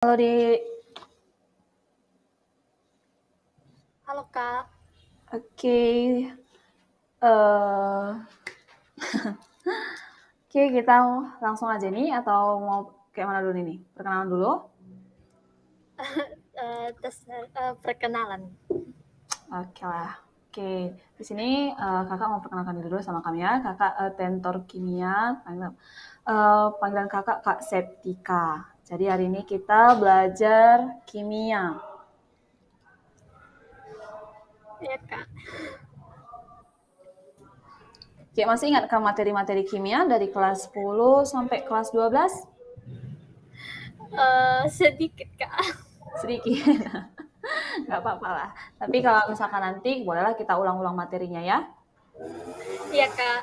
Halo, Dik. Halo, Kak. Oke. Oke, kita langsung aja nih atau mau kayak mana dulu nih? Perkenalan dulu? Perkenalan. Oke lah. Oke, di sini kakak mau perkenalkan diri dulu sama kami ya. Kakak tentor kimia, panggilan kakak Kak Septika. Jadi hari ini kita belajar kimia. Iya, Kak. Oke, masih ingat kan materi-materi kimia dari kelas 10 sampai kelas 12? Sedikit, Kak. Sedikit. Nggak apa-apa lah. Tapi kalau misalkan nanti, bolehlah kita ulang-ulang materinya ya. Iya, Kak.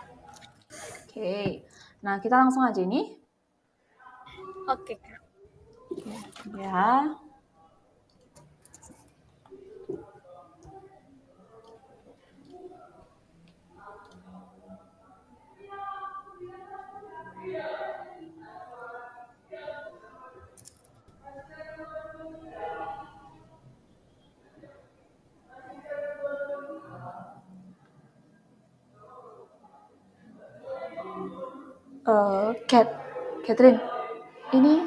Oke, nah kita langsung aja ini. Oke, Kak. Ya. Catherine, ini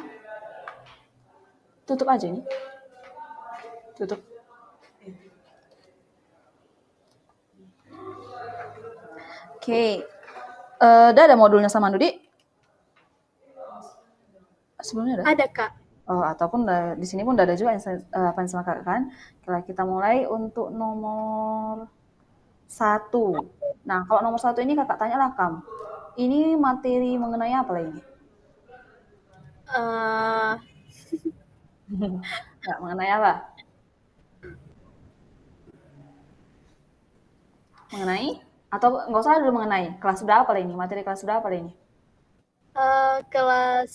tutup aja nih. Tutup. Oke. Udah ada modulnya sama Nudi? Sebelumnya ada? Ada, Kak. Oh, ataupun di sini pun udah ada juga apa yang sama kakak kan. Kita mulai untuk nomor 1. Nah, kalau nomor 1 ini kakak tanya lah, Kam. Ini materi mengenai apa lah ini? Nggak mengenai apa? Mengenai? Atau nggak usah dulu mengenai? Kelas berapa lah ini? Materi kelas berapa lah ini? Kelas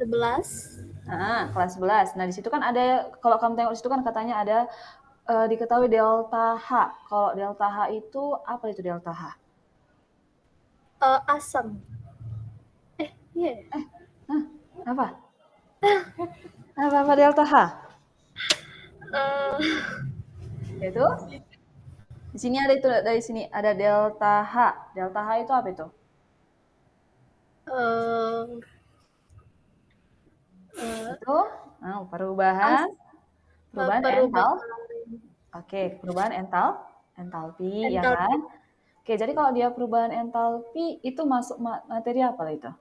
11. Kelas 11. Nah, di situ kan ada, kalau kamu tengok di situ kan katanya ada diketahui delta H. Kalau delta H itu, apa itu delta H? Asam. Iya. Apa? Apa delta H? Itu? Di sini ada itu, dari sini ada delta H. Delta H itu apa itu? Itu perubahan ental. Oke, perubahan entalpi, ya kan? Oke, jadi kalau dia perubahan entalpi itu masuk materi apa lah itu?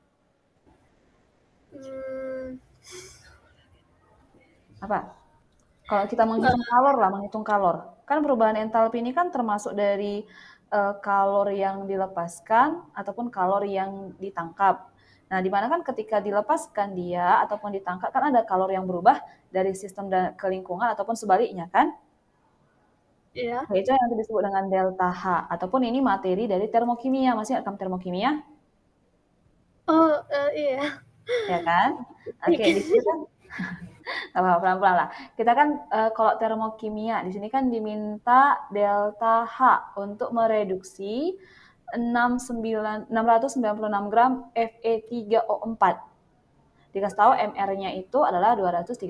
Apa? Kalau kita menghitung kalor. Kan perubahan entalpi ini kan termasuk dari kalor yang dilepaskan ataupun kalor yang ditangkap. Nah, di mana kan ketika dilepaskan dia ataupun ditangkap kan ada kalor yang berubah dari sistem ke lingkungan ataupun sebaliknya kan? Iya. Nah, itu yang nanti disebut dengan delta H ataupun ini materi dari termokimia. Masih ingat kamu termokimia? Iya. Ya kan? Oke, di sini kan pelan-pelan lah. Kita kan kalau termokimia di sini kan diminta delta H untuk mereduksi 696 gram Fe3O4. Dikasih tahu MR-nya itu adalah 232.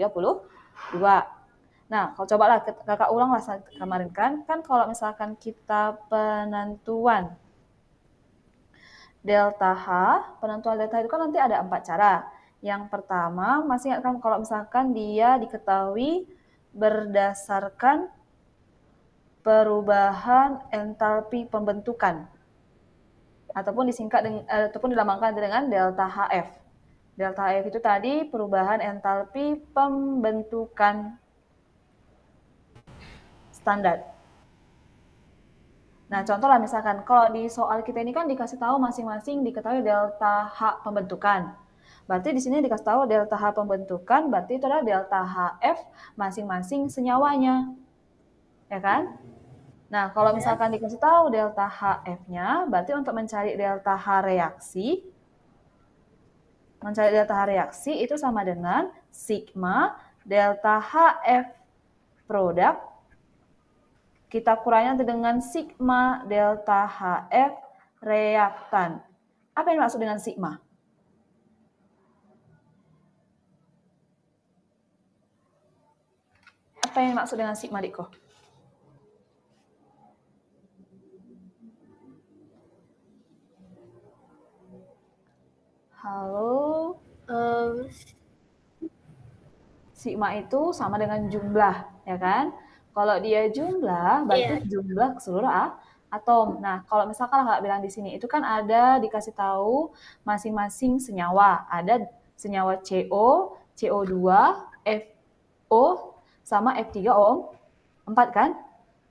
Nah, kalau cobalah kakak ulang lah kemarin kan kalau misalkan kita penentuan delta H itu kan nanti ada 4 cara. Yang pertama, masih ingat kan kalau misalkan dia diketahui berdasarkan perubahan entalpi pembentukan ataupun dilambangkan dengan delta HF. Delta HF itu tadi perubahan entalpi pembentukan standar. Nah, contoh lah misalkan kalau di soal kita ini kan dikasih tahu masing-masing diketahui delta H pembentukan. Berarti di sini dikasih tahu delta H pembentukan, berarti itu adalah delta HF masing-masing senyawanya. Ya kan? Nah, kalau misalkan dikasih tahu delta HF-nya, berarti untuk mencari delta H reaksi itu sama dengan sigma delta HF produk kita kurangi nanti dengan sigma delta HF reaktan. Apa yang dimaksud dengan sigma? Apa yang maksud dengan sigma, Diko? Halo? Sigma itu sama dengan jumlah, ya kan? Kalau dia jumlah, berarti jumlah seluruh atom. Nah, kalau misalkan Kak bilang di sini, itu kan ada dikasih tahu masing-masing senyawa. Ada senyawa CO, CO2, FO, sama F3O4 kan?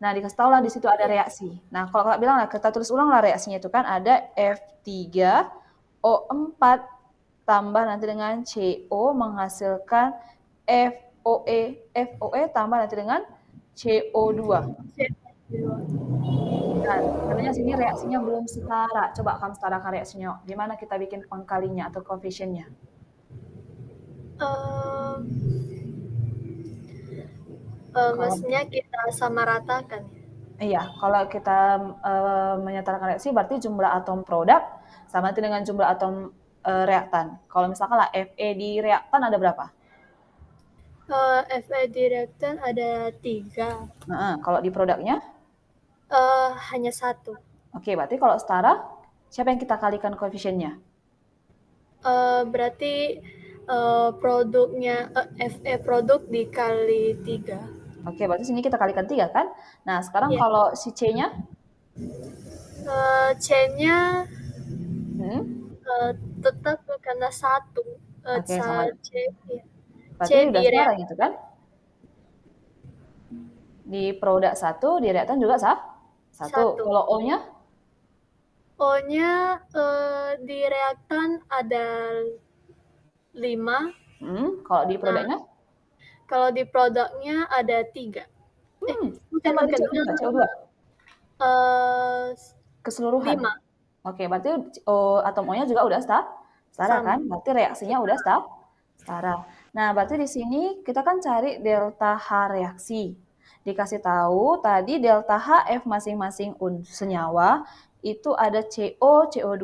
Nah, dikasih tahu lah di situ ada reaksi. Nah, kalau Kak bilang lah, kita tulis ulang lah reaksinya itu kan ada F3O4 tambah nanti dengan CO menghasilkan FOE tambah nanti dengan CO2. Nah, katanya sini reaksinya belum setara. Coba kamu setarakan reaksinya. Gimana kita bikin pengkalinya atau koefisiennya? Maksudnya kita sama ratakan ya? Iya, kalau kita menyetarakan reaksi berarti jumlah atom produk sama dengan jumlah atom reaktan. Kalau misalkan lah Fe di reaktan ada berapa? Fe di reaktan ada 3. Nah, kalau di produknya? Hanya 1. Oke, berarti kalau setara, siapa yang kita kalikan koefisiennya? Berarti produknya Fe produk dikali 3. Oke, berarti sini kita kalikan 3 kan? Nah, sekarang kalau si C-nya? C-nya Hmm? tetap karena 1. Oke, sama. C, ya. Berarti udah setara gitu kan? Di produk 1, di reaktan juga 1. Kalau O-nya? O-nya di reaktan ada 5. Kalau di produknya? Kalau di produknya ada 3. Bukan CO2. Keseluruhan. 5. Oke, berarti atom O-nya juga udah setara kan? Berarti reaksinya udah setara. Nah, berarti di sini kita kan cari delta H reaksi. Dikasih tahu tadi delta HF masing-masing senyawa itu ada CO, CO2,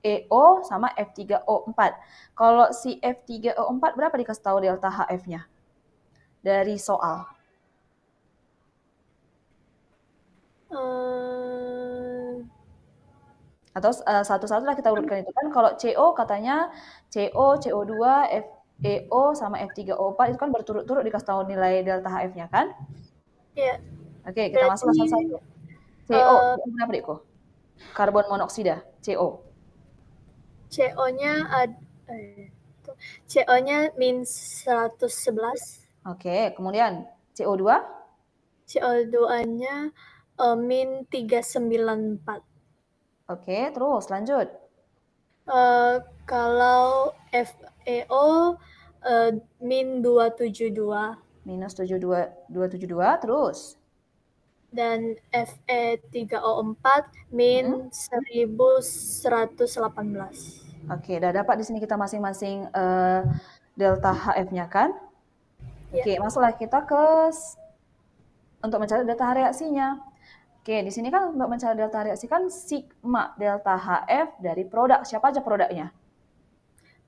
FeO, sama F3O4. Kalau si F3O4 berapa dikasih tahu delta HF-nya? Dari soal. Atau satu-satu lah kita urutkan itu kan. Kalau CO katanya CO, CO2, FeO, sama F3O4 itu kan berturut-turut dikasih tahu nilai delta HF-nya kan? Iya. Oke, kita masuk satu-satu. CO, berapa Deko? Karbon monoksida, CO. CO-nya min 111. Oke, kemudian CO2? CO2-nya min 394. Oke, terus lanjut. Kalau FeO min 272. Minus 272, terus? Dan Fe3O4 min 1118. Oke, udah dapat di sini kita masing-masing delta HF-nya kan? Oke, masuklah kita untuk mencari delta reaksinya. Oke, di sini kan untuk mencari delta reaksi kan sigma delta HF dari produk. Siapa aja produknya?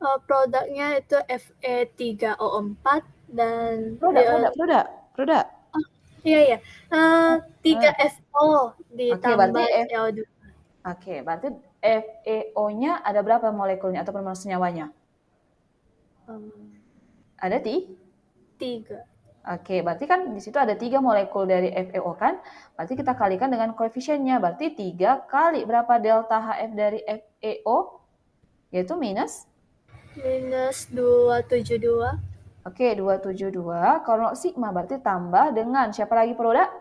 Produknya itu Fe3O4 dan produk. Iya. 3FO ditambah CO2. Oke, berarti FeO-nya ada berapa molekulnya atau permainan senyawanya? Ada 3. Oke, berarti kan di situ ada 3 molekul dari FeO kan? Berarti kita kalikan dengan koefisiennya. Berarti 3 kali berapa delta HF dari FeO? Yaitu minus 272. Oke, 272. Kalau sigma berarti tambah dengan siapa lagi produk?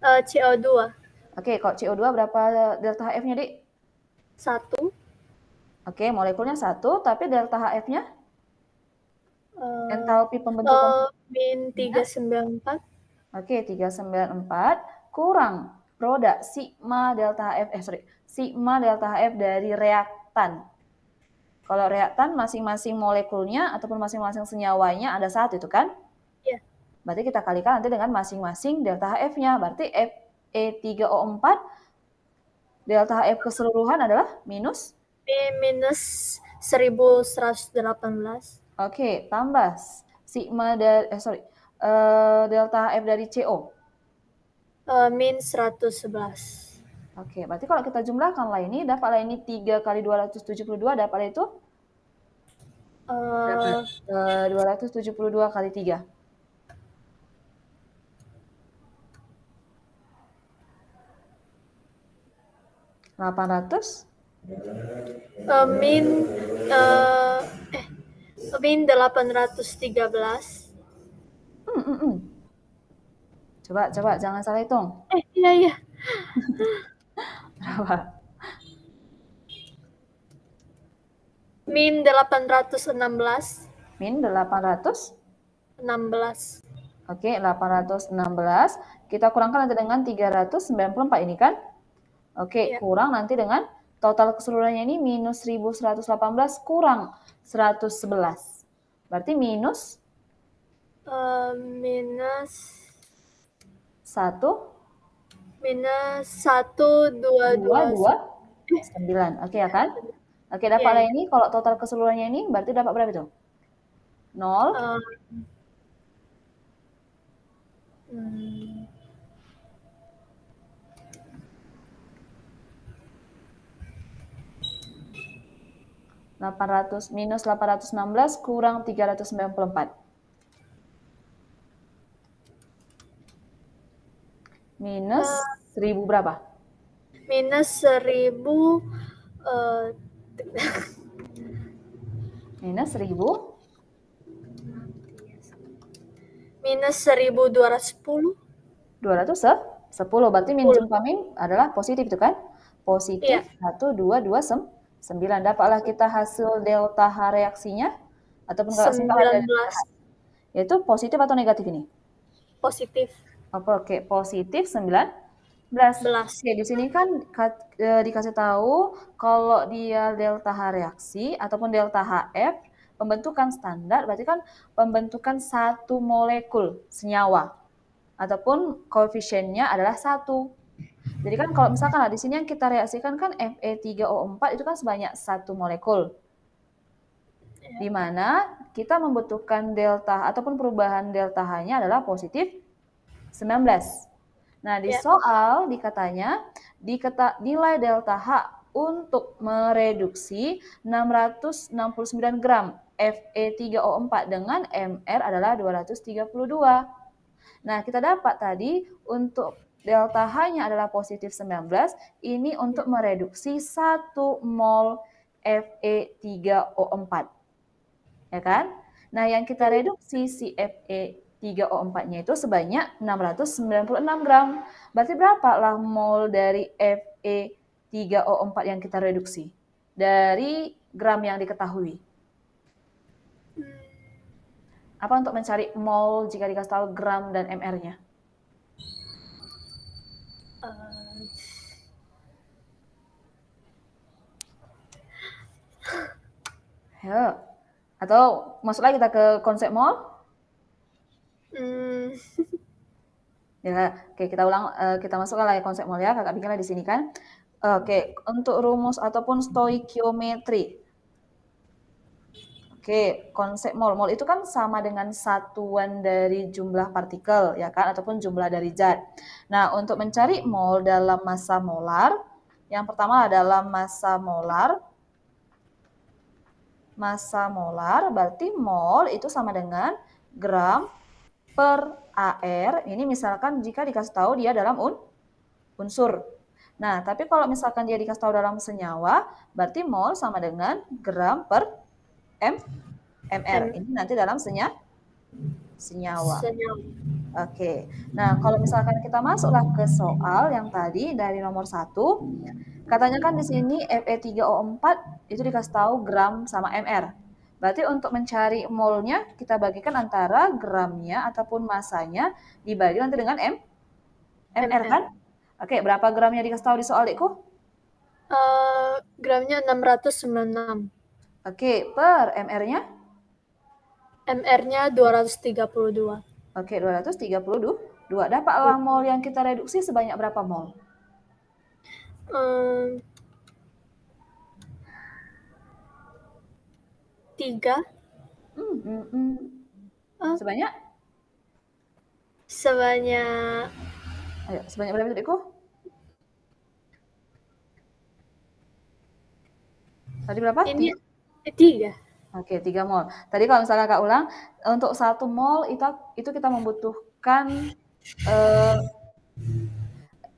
CO2. Oke, kalau CO2 berapa delta HF-nya, Dik? 1. Oke, molekulnya 1, tapi delta HF-nya? Entalpi pembentukan min 394. Oke, 394 kurang produk sigma delta HF sigma delta HF dari reaktan. Kalau reaktan masing-masing molekulnya ataupun masing-masing senyawanya ada 1 itu kan? Iya. Berarti kita kalikan nanti dengan masing-masing delta HF-nya. Berarti Fe3O4 delta HF keseluruhan adalah minus 1118. Oke, tambah sigma dari delta F dari CO? Min 111. Oke, berarti kalau kita jumlahkanlah ini, dapatlah ini 3 kali 272, dapatlah itu? Dapat 272 kali 3. Min min 813. Coba jangan salah hitung. Iya. Berapa? Min 816. Min 816. Oke, 816. Kita kurangkan nanti dengan 394 ini kan? Oke, kurang nanti dengan total keseluruhannya ini minus 1118 kurang 111. Berarti minus? Minus 1. Minus 1,229. Oke ya kan? Oke, dapatlah ini kalau total keseluruhannya ini berarti dapat berapa itu? 0. Minus 816 kurang 394. Minus 1000 berapa? Minus 1000. Minus 1000. Minus 1210. 210. Berarti min jumpa min adalah positif itu kan? Positif 1229. Dapatlah kita hasil delta H reaksinya ataupun kalau singkat 19. yaitu positif atau negatif ini? Positif. Oke, positif 19. Oke, di sini kan dikasih tahu kalau dia delta H reaksi ataupun delta HF pembentukan standar, berarti kan pembentukan satu molekul senyawa ataupun koefisiennya adalah 1. Jadi kan kalau misalkan di sini yang kita reaksikan kan Fe3O4 itu kan sebanyak 1 molekul. Di mana kita membutuhkan delta ataupun perubahan delta H-nya adalah positif 19. Nah, di soal dikatanya nilai delta H untuk mereduksi 669 gram Fe3O4 dengan Mr adalah 232. Nah, kita dapat tadi untuk delta H-nya adalah positif 19, ini untuk mereduksi 1 mol Fe3O4. Ya kan? Nah, yang kita reduksi si Fe3O4-nya itu sebanyak 696 gram. Berarti berapa lah mol dari Fe3O4 yang kita reduksi? Dari gram yang diketahui. Apa untuk mencari mol jika dikasih tahu gram dan mr-nya? Ya. Atau masuk lagi kita ke konsep mol? Ya, oke, kita ulang, kita masukkan lagi konsep mol ya, kakak bikinlah di sini kan. Oke, untuk rumus ataupun stoikiometri. Oke, konsep mol. Mol itu kan sama dengan satuan dari jumlah partikel, ya kan? Ataupun jumlah dari zat. Nah, untuk mencari mol dalam massa molar, yang pertama adalah massa molar. Massa molar, berarti mol itu sama dengan gram per AR. Ini misalkan jika dikasih tahu dia dalam unsur. Nah, tapi kalau misalkan dia dikasih tahu dalam senyawa, berarti mol sama dengan gram per mr. Ini nanti dalam senyawa. Oke. Nah, kalau misalkan kita masuklah ke soal yang tadi dari nomor 1, katanya kan di sini Fe3O4 itu dikasih tahu gram sama mr. Berarti untuk mencari molnya kita bagikan antara gramnya ataupun masanya dibagi nanti dengan mr kan? Oke, berapa gramnya dikasih tahu di soal, Dekku? Gramnya 696. Oke, per mr-nya? MR-nya 232. Oke, 232. Dapatlah mol yang kita reduksi sebanyak berapa mol? 3. Sebanyak? Sebanyak Ayo, sebanyak berapa adikku? Tadi berapa? ini 3. Oke, 3 mol. Tadi kalau misalnya Kak ulang, untuk 1 mol itu kita membutuhkan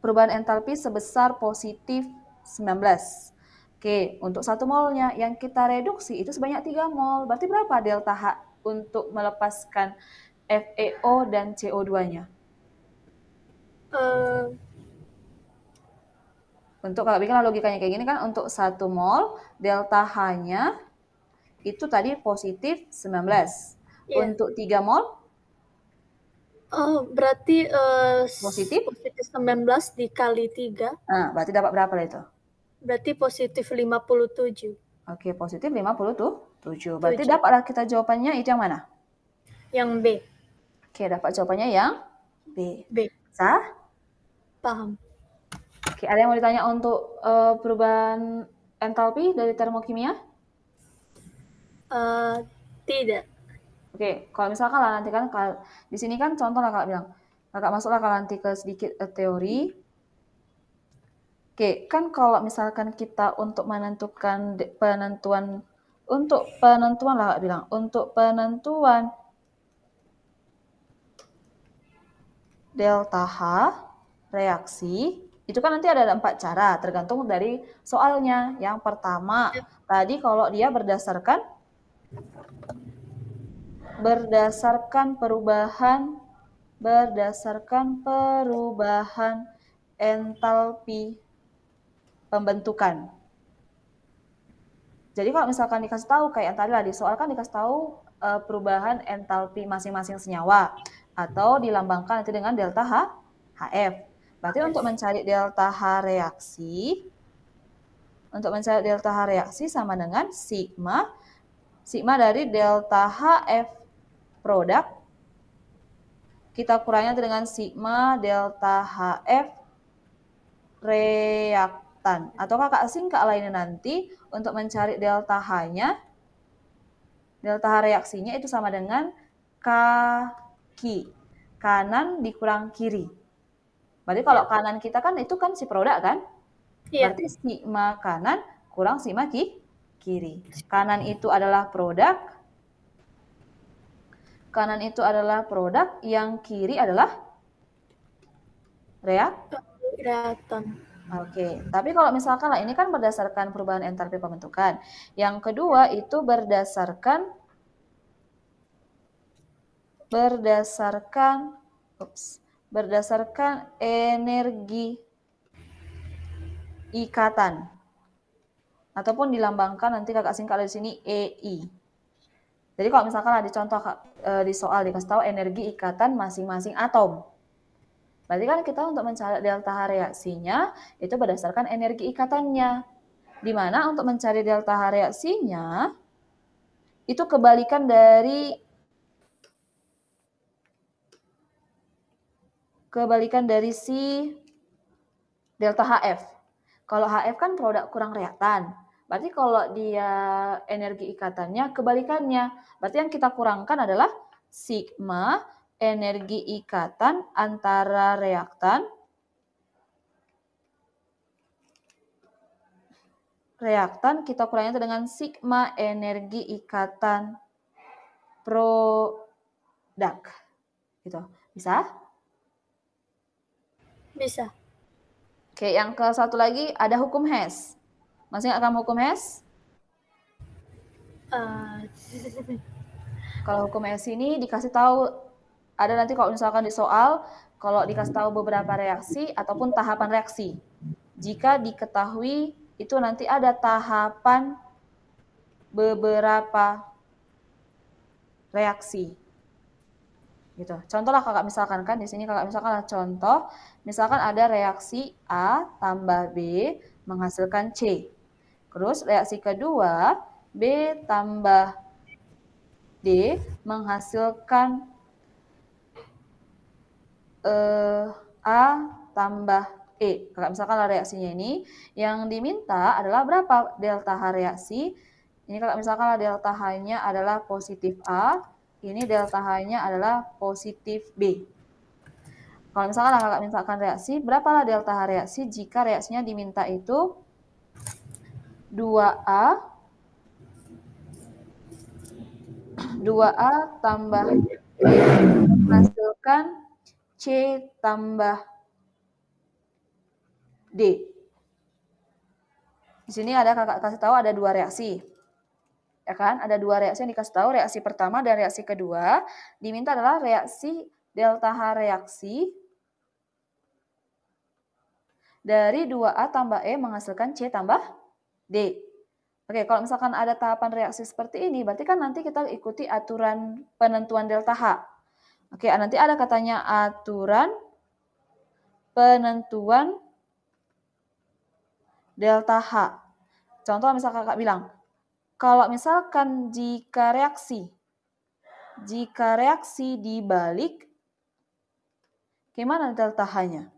perubahan entalpi sebesar positif 19. Oke, untuk 1 molnya yang kita reduksi itu sebanyak 3 mol. Berarti berapa delta H untuk melepaskan FeO dan CO2-nya? Untuk kalau bikin logikanya kayak gini kan, untuk 1 mol delta H-nya itu tadi positif 19. Iya. Untuk 3 mol Oh, berarti positif? positif 19 dikali 3, Nah, berarti dapat berapa lah itu? berarti positif 57. Oke, positif 57. Berarti 7. dapatlah kita jawabannya itu yang mana? Yang B. Oke, dapat jawabannya yang B. B. Sah? Paham. Oke, ada yang mau ditanya untuk perubahan entalpi dari termokimia? Tidak. Oke, kalau misalkan lah nanti kan di sini kan contoh lah Kak bilang, Kakak masuklah kalau nanti ke sedikit teori. Oke, kan kalau misalkan kita untuk menentukan untuk penentuan lah Kak bilang, untuk penentuan delta H reaksi itu kan nanti ada 4 cara tergantung dari soalnya. Yang pertama, tadi kalau dia berdasarkan perubahan entalpi pembentukan. Jadi kalau misalkan dikasih tahu kayak tadi lah di soal kan dikasih tahu perubahan entalpi masing-masing senyawa atau dilambangkan nanti dengan delta HF. Berarti untuk mencari delta H reaksi sama dengan sigma dari delta HF produk kita kurangnya dengan sigma delta HF reaktan. Atau Kakak singkat lainnya nanti untuk mencari delta H-nya, delta H reaksinya itu sama dengan kaki. Kanan dikurang kiri. Berarti kalau kanan kita kan itu kan si produk kan? Iya. Berarti sigma kanan kurang sigma kiri. Kanan itu adalah produk. Kanan itu adalah produk, yang kiri adalah Reaktan. Oke, tapi kalau misalkan lah ini kan berdasarkan perubahan entalpi pembentukan. Yang kedua itu berdasarkan energi ikatan. Ataupun dilambangkan nanti Kakak singkat di sini EI. Jadi kalau misalkan ada contoh di soal dikasih tahu energi ikatan masing-masing atom. Berarti kan kita untuk mencari delta H reaksinya itu berdasarkan energi ikatannya. Di mana untuk mencari delta H reaksinya itu kebalikan dari si delta HF. Kalau HF kan produk kurang reaktan. Berarti kalau dia energi ikatannya kebalikannya. Berarti yang kita kurangkan adalah sigma energi ikatan antara reaktan kita kurangnya dengan sigma energi ikatan produk. Gitu. Bisa? Bisa. Oke, yang ke satu lagi ada hukum Hess. Masih nggak kamu hukum Hess? Kalau hukum Hess ini dikasih tahu, ada nanti kalau misalkan di soal, kalau dikasih tahu beberapa reaksi ataupun tahapan reaksi. Jika diketahui itu nanti ada tahapan beberapa reaksi. Gitu. Contoh lah Kakak misalkan kan di sini Kakak misalkan contoh, misalkan ada reaksi A tambah B menghasilkan C. Terus reaksi kedua B tambah D menghasilkan A tambah E. Kakak misalkan reaksinya ini yang diminta adalah berapa delta H reaksi. Ini kakak misalkan delta H-nya adalah positif A, ini delta H-nya adalah positif B. Kalau misalkan kakak mintakan reaksi, berapalah delta H reaksi jika reaksinya diminta itu 2A 2A tambah B menghasilkan C tambah D. Di sini ada kakak kasih tahu ada 2 reaksi. Ya kan? Ada 2 reaksi yang dikasih tahu, reaksi pertama dan reaksi kedua. Diminta adalah reaksi delta H reaksi dari 2A tambah E menghasilkan C tambah D. Oke, kalau misalkan ada tahapan reaksi seperti ini, berarti kan nanti kita ikuti aturan penentuan delta H. Oke, nanti ada katanya aturan penentuan delta H. Contoh misalkan kakak bilang, kalau misalkan jika reaksi dibalik, gimana delta H-nya?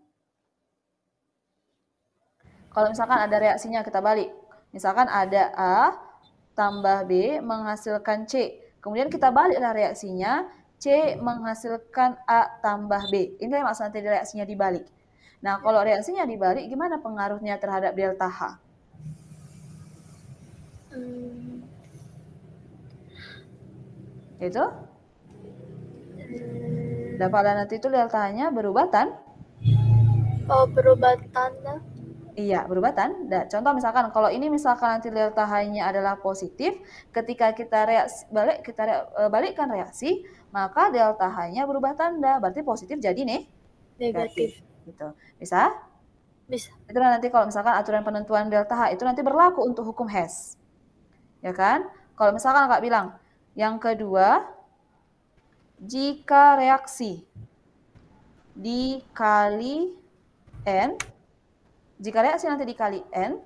Kalau misalkan ada reaksinya kita balik. Misalkan ada A tambah B menghasilkan C. Kemudian kita baliklah reaksinya, C menghasilkan A tambah B. Ini maksud nanti reaksinya dibalik. Nah, kalau reaksinya dibalik, gimana pengaruhnya terhadap delta H? Itu? Dapatlah nanti itu delta H-nya berubah tan? Oh, berubah tanda. Iya, berubah tan. Nah, contoh misalkan kalau ini misalkan nanti delta H-nya adalah positif, ketika kita balikkan reaksi, maka delta H-nya berubah tanda. Berarti positif jadi negatif. Gitu. Bisa? Bisa. Itu nanti kalau misalkan aturan penentuan delta H itu nanti berlaku untuk hukum Hess. Ya kan? Kalau misalkan Kak bilang, yang kedua, jika reaksi dikali N, jika reaksi nanti dikali N,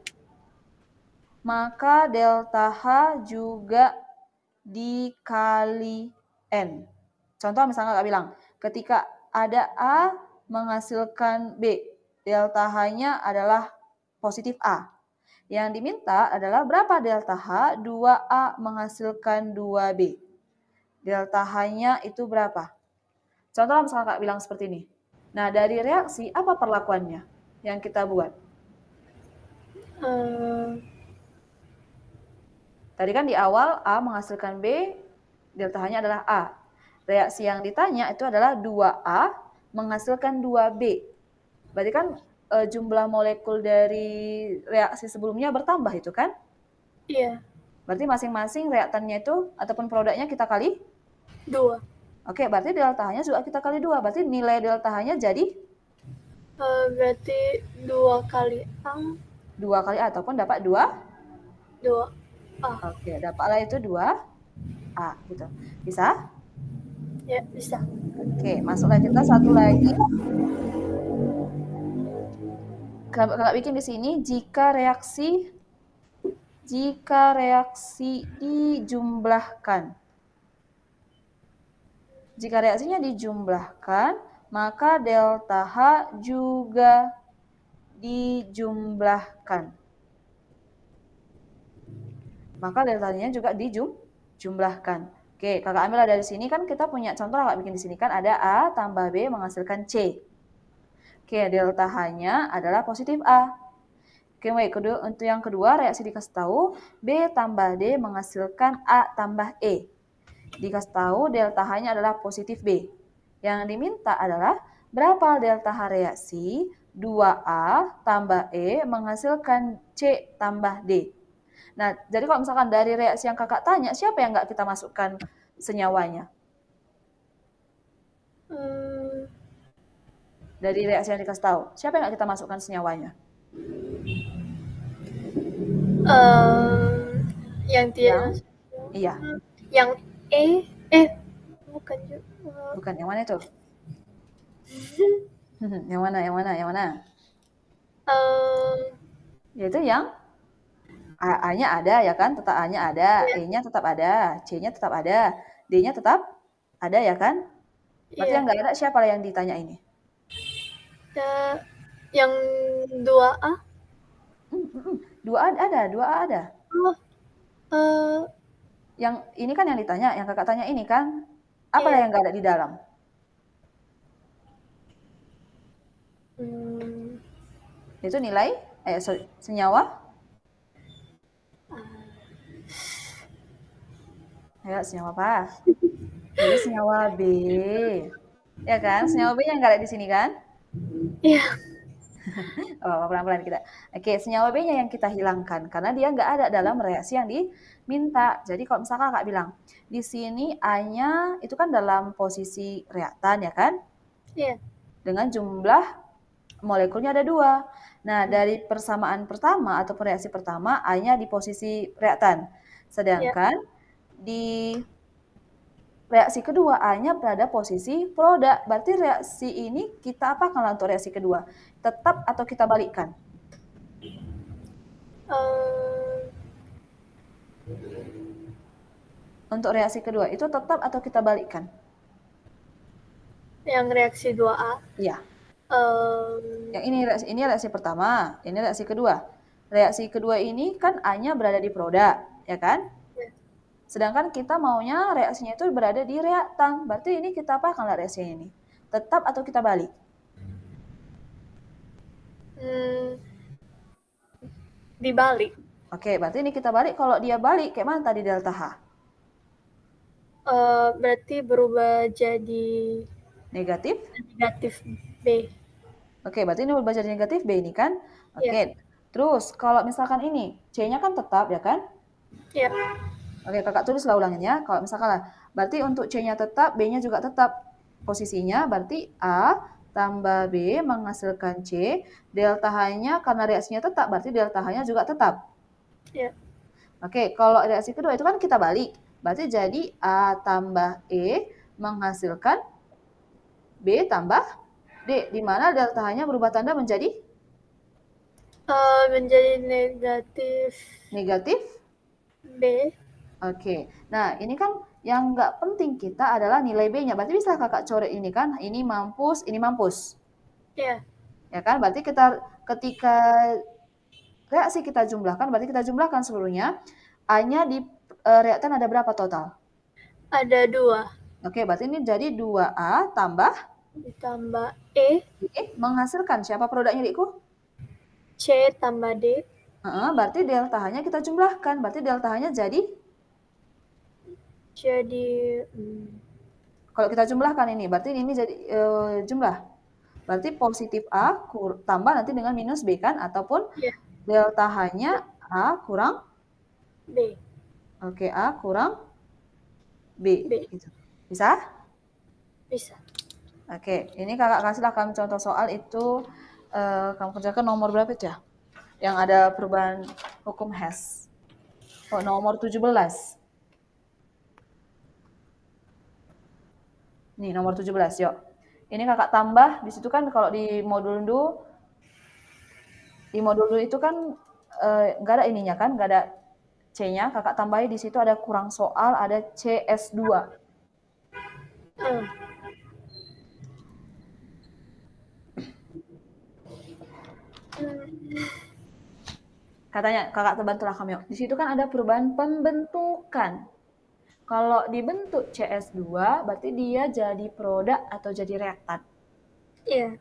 maka delta H juga dikali N. Contoh misalnya Kak bilang, ketika ada A menghasilkan B, delta H-nya adalah positif A. Yang diminta adalah berapa delta H? 2A menghasilkan 2B. Delta H-nya itu berapa? Contoh misalnya Kak bilang seperti ini. Nah, dari reaksi, apa perlakuannya yang kita buat? Tadi kan di awal A menghasilkan B, delta H-nya adalah A. Reaksi yang ditanya itu adalah 2A menghasilkan 2B. Berarti kan jumlah molekul dari reaksi sebelumnya bertambah itu kan? Iya. Berarti masing-masing reaktannya itu ataupun produknya kita kali 2. Oke, berarti delta H-nya juga kita kali 2. Berarti nilai delta H-nya jadi? Berarti 2 kali A. 2 kali A, ataupun dapat 2? 2A. Oke, dapatlah itu 2A. Gitu. Bisa? Ya, bisa. Oke, masuklah kita satu lagi. Kakak bikin di sini, jika reaksi dijumlahkan. Jika reaksinya dijumlahkan, maka delta H juga dijumlahkan. Maka delta-nya juga dijumlahkan. Oke, kakak ambil dari sini kan kita punya contoh kakak bikin di sini kan ada A tambah B menghasilkan C. Oke, delta H-nya adalah positif A. Oke, untuk yang kedua reaksi dikasih tahu B tambah D menghasilkan A tambah E. Dikasih tahu delta H-nya adalah positif B. Yang diminta adalah berapa delta H reaksi 2A tambah E menghasilkan C tambah D. Nah, jadi kalau misalkan dari reaksi yang kakak tanya, siapa yang nggak kita masukkan senyawanya? Dari reaksi yang dikasih tahu, siapa yang nggak kita masukkan senyawanya? Yang tidak. Iya. Yang bukan juga. Bukan, yang mana itu? Yang mana? Yaitu yang A-nya ada ya kan, tetap A-nya ada, E-nya tetap ada, C-nya tetap ada, D-nya tetap ada ya kan? Berarti yang nggak ada siapa yang ditanya ini? Yang 2A? 2A ada, 2A ada. Yang ini kan yang ditanya, yang kakak tanya ini kan, apa yang nggak ada di dalam? Hmm, Itu nilai senyawa. Ayo, senyawa apa? Jadi senyawa B. Ya kan? Senyawa B yang nggak ada di sini kan? iya. Oh, pelan-pelan kita. Oke, senyawa B-nya yang kita hilangkan karena dia nggak ada dalam reaksi yang diminta. Jadi kalau misalkan Kak bilang, di sini A-nya itu kan dalam posisi reaktan ya kan? Iya. Dengan jumlah molekulnya ada 2. Nah, dari persamaan pertama atau reaksi pertama, A-nya di posisi reaktan. Iya. Sedangkan di reaksi kedua, A-nya berada posisi produk. Berarti reaksi ini kita apakan untuk reaksi kedua? Tetap atau kita balikkan? Eh, Untuk reaksi kedua, itu tetap atau kita balikkan? yang reaksi 2A. Iya. Um, Yang ini reaksi pertama, ini reaksi kedua. Reaksi kedua ini kan A-nya berada di produk, ya kan? ya. Sedangkan kita maunya reaksinya itu berada di reaktan. Berarti ini kita apakan reaksinya ini? Tetap atau kita balik? Hmm, dibalik. Oke, berarti ini kita balik. Kalau dia balik, kayak mana tadi delta H? Berarti berubah jadi Negatif? negatif B. Oke, berarti ini berubah jadi negatif B ini kan? Iya. Oke, terus kalau misalkan ini, C-nya kan tetap ya kan? Iya. Oke, kakak tulislah ulangannya. Kalau misalkan lah, berarti untuk C-nya tetap, B-nya juga tetap. Posisinya berarti A tambah B menghasilkan C. Delta H-nya karena reaksinya tetap, berarti delta H-nya juga tetap. Iya. Oke, kalau reaksi kedua itu kan kita balik. Berarti jadi A tambah E menghasilkan B tambah D. Di mana delta H-nya berubah tanda menjadi Menjadi negatif negatif. B. Oke, nah ini kan yang nggak penting kita adalah nilai B-nya. Berarti bisa kakak coret ini kan, ini mampus, ini mampus. Iya. Ya kan, berarti ketika reaksi kita jumlahkan, berarti kita jumlahkan seluruhnya. A-nya di reaktan ada berapa total? Ada 2. Oke, berarti ini jadi 2A tambah Ditambah E. D menghasilkan siapa produknya, Dikku? C tambah D. Berarti delta H-nya kita jumlahkan. Berarti delta H-nya jadi? Jadi Kalau kita jumlahkan ini, berarti ini jadi jumlah. Berarti positif A tambah nanti dengan minus B kan? Ataupun ya, delta H-nya A kurang? B. Oke, A kurang B. B. Gitu. Bisa? Bisa. Oke, ini kakak kasihlah kamu contoh soal itu kamu kerjakan nomor berapa itu ya? Yang ada perubahan hukum Hess. Oh, nomor 17. Nih, nomor 17, yuk. Ini kakak tambah, di situ kan kalau di modul dulu itu kan nggak ada ininya kan, nggak ada C-nya, kakak tambahi di situ ada kurang soal, ada CS2. Katanya, kakak bantulah kami. Di situ kan ada perubahan pembentukan. Kalau dibentuk CS2, berarti dia jadi produk atau jadi reaktan. Iya.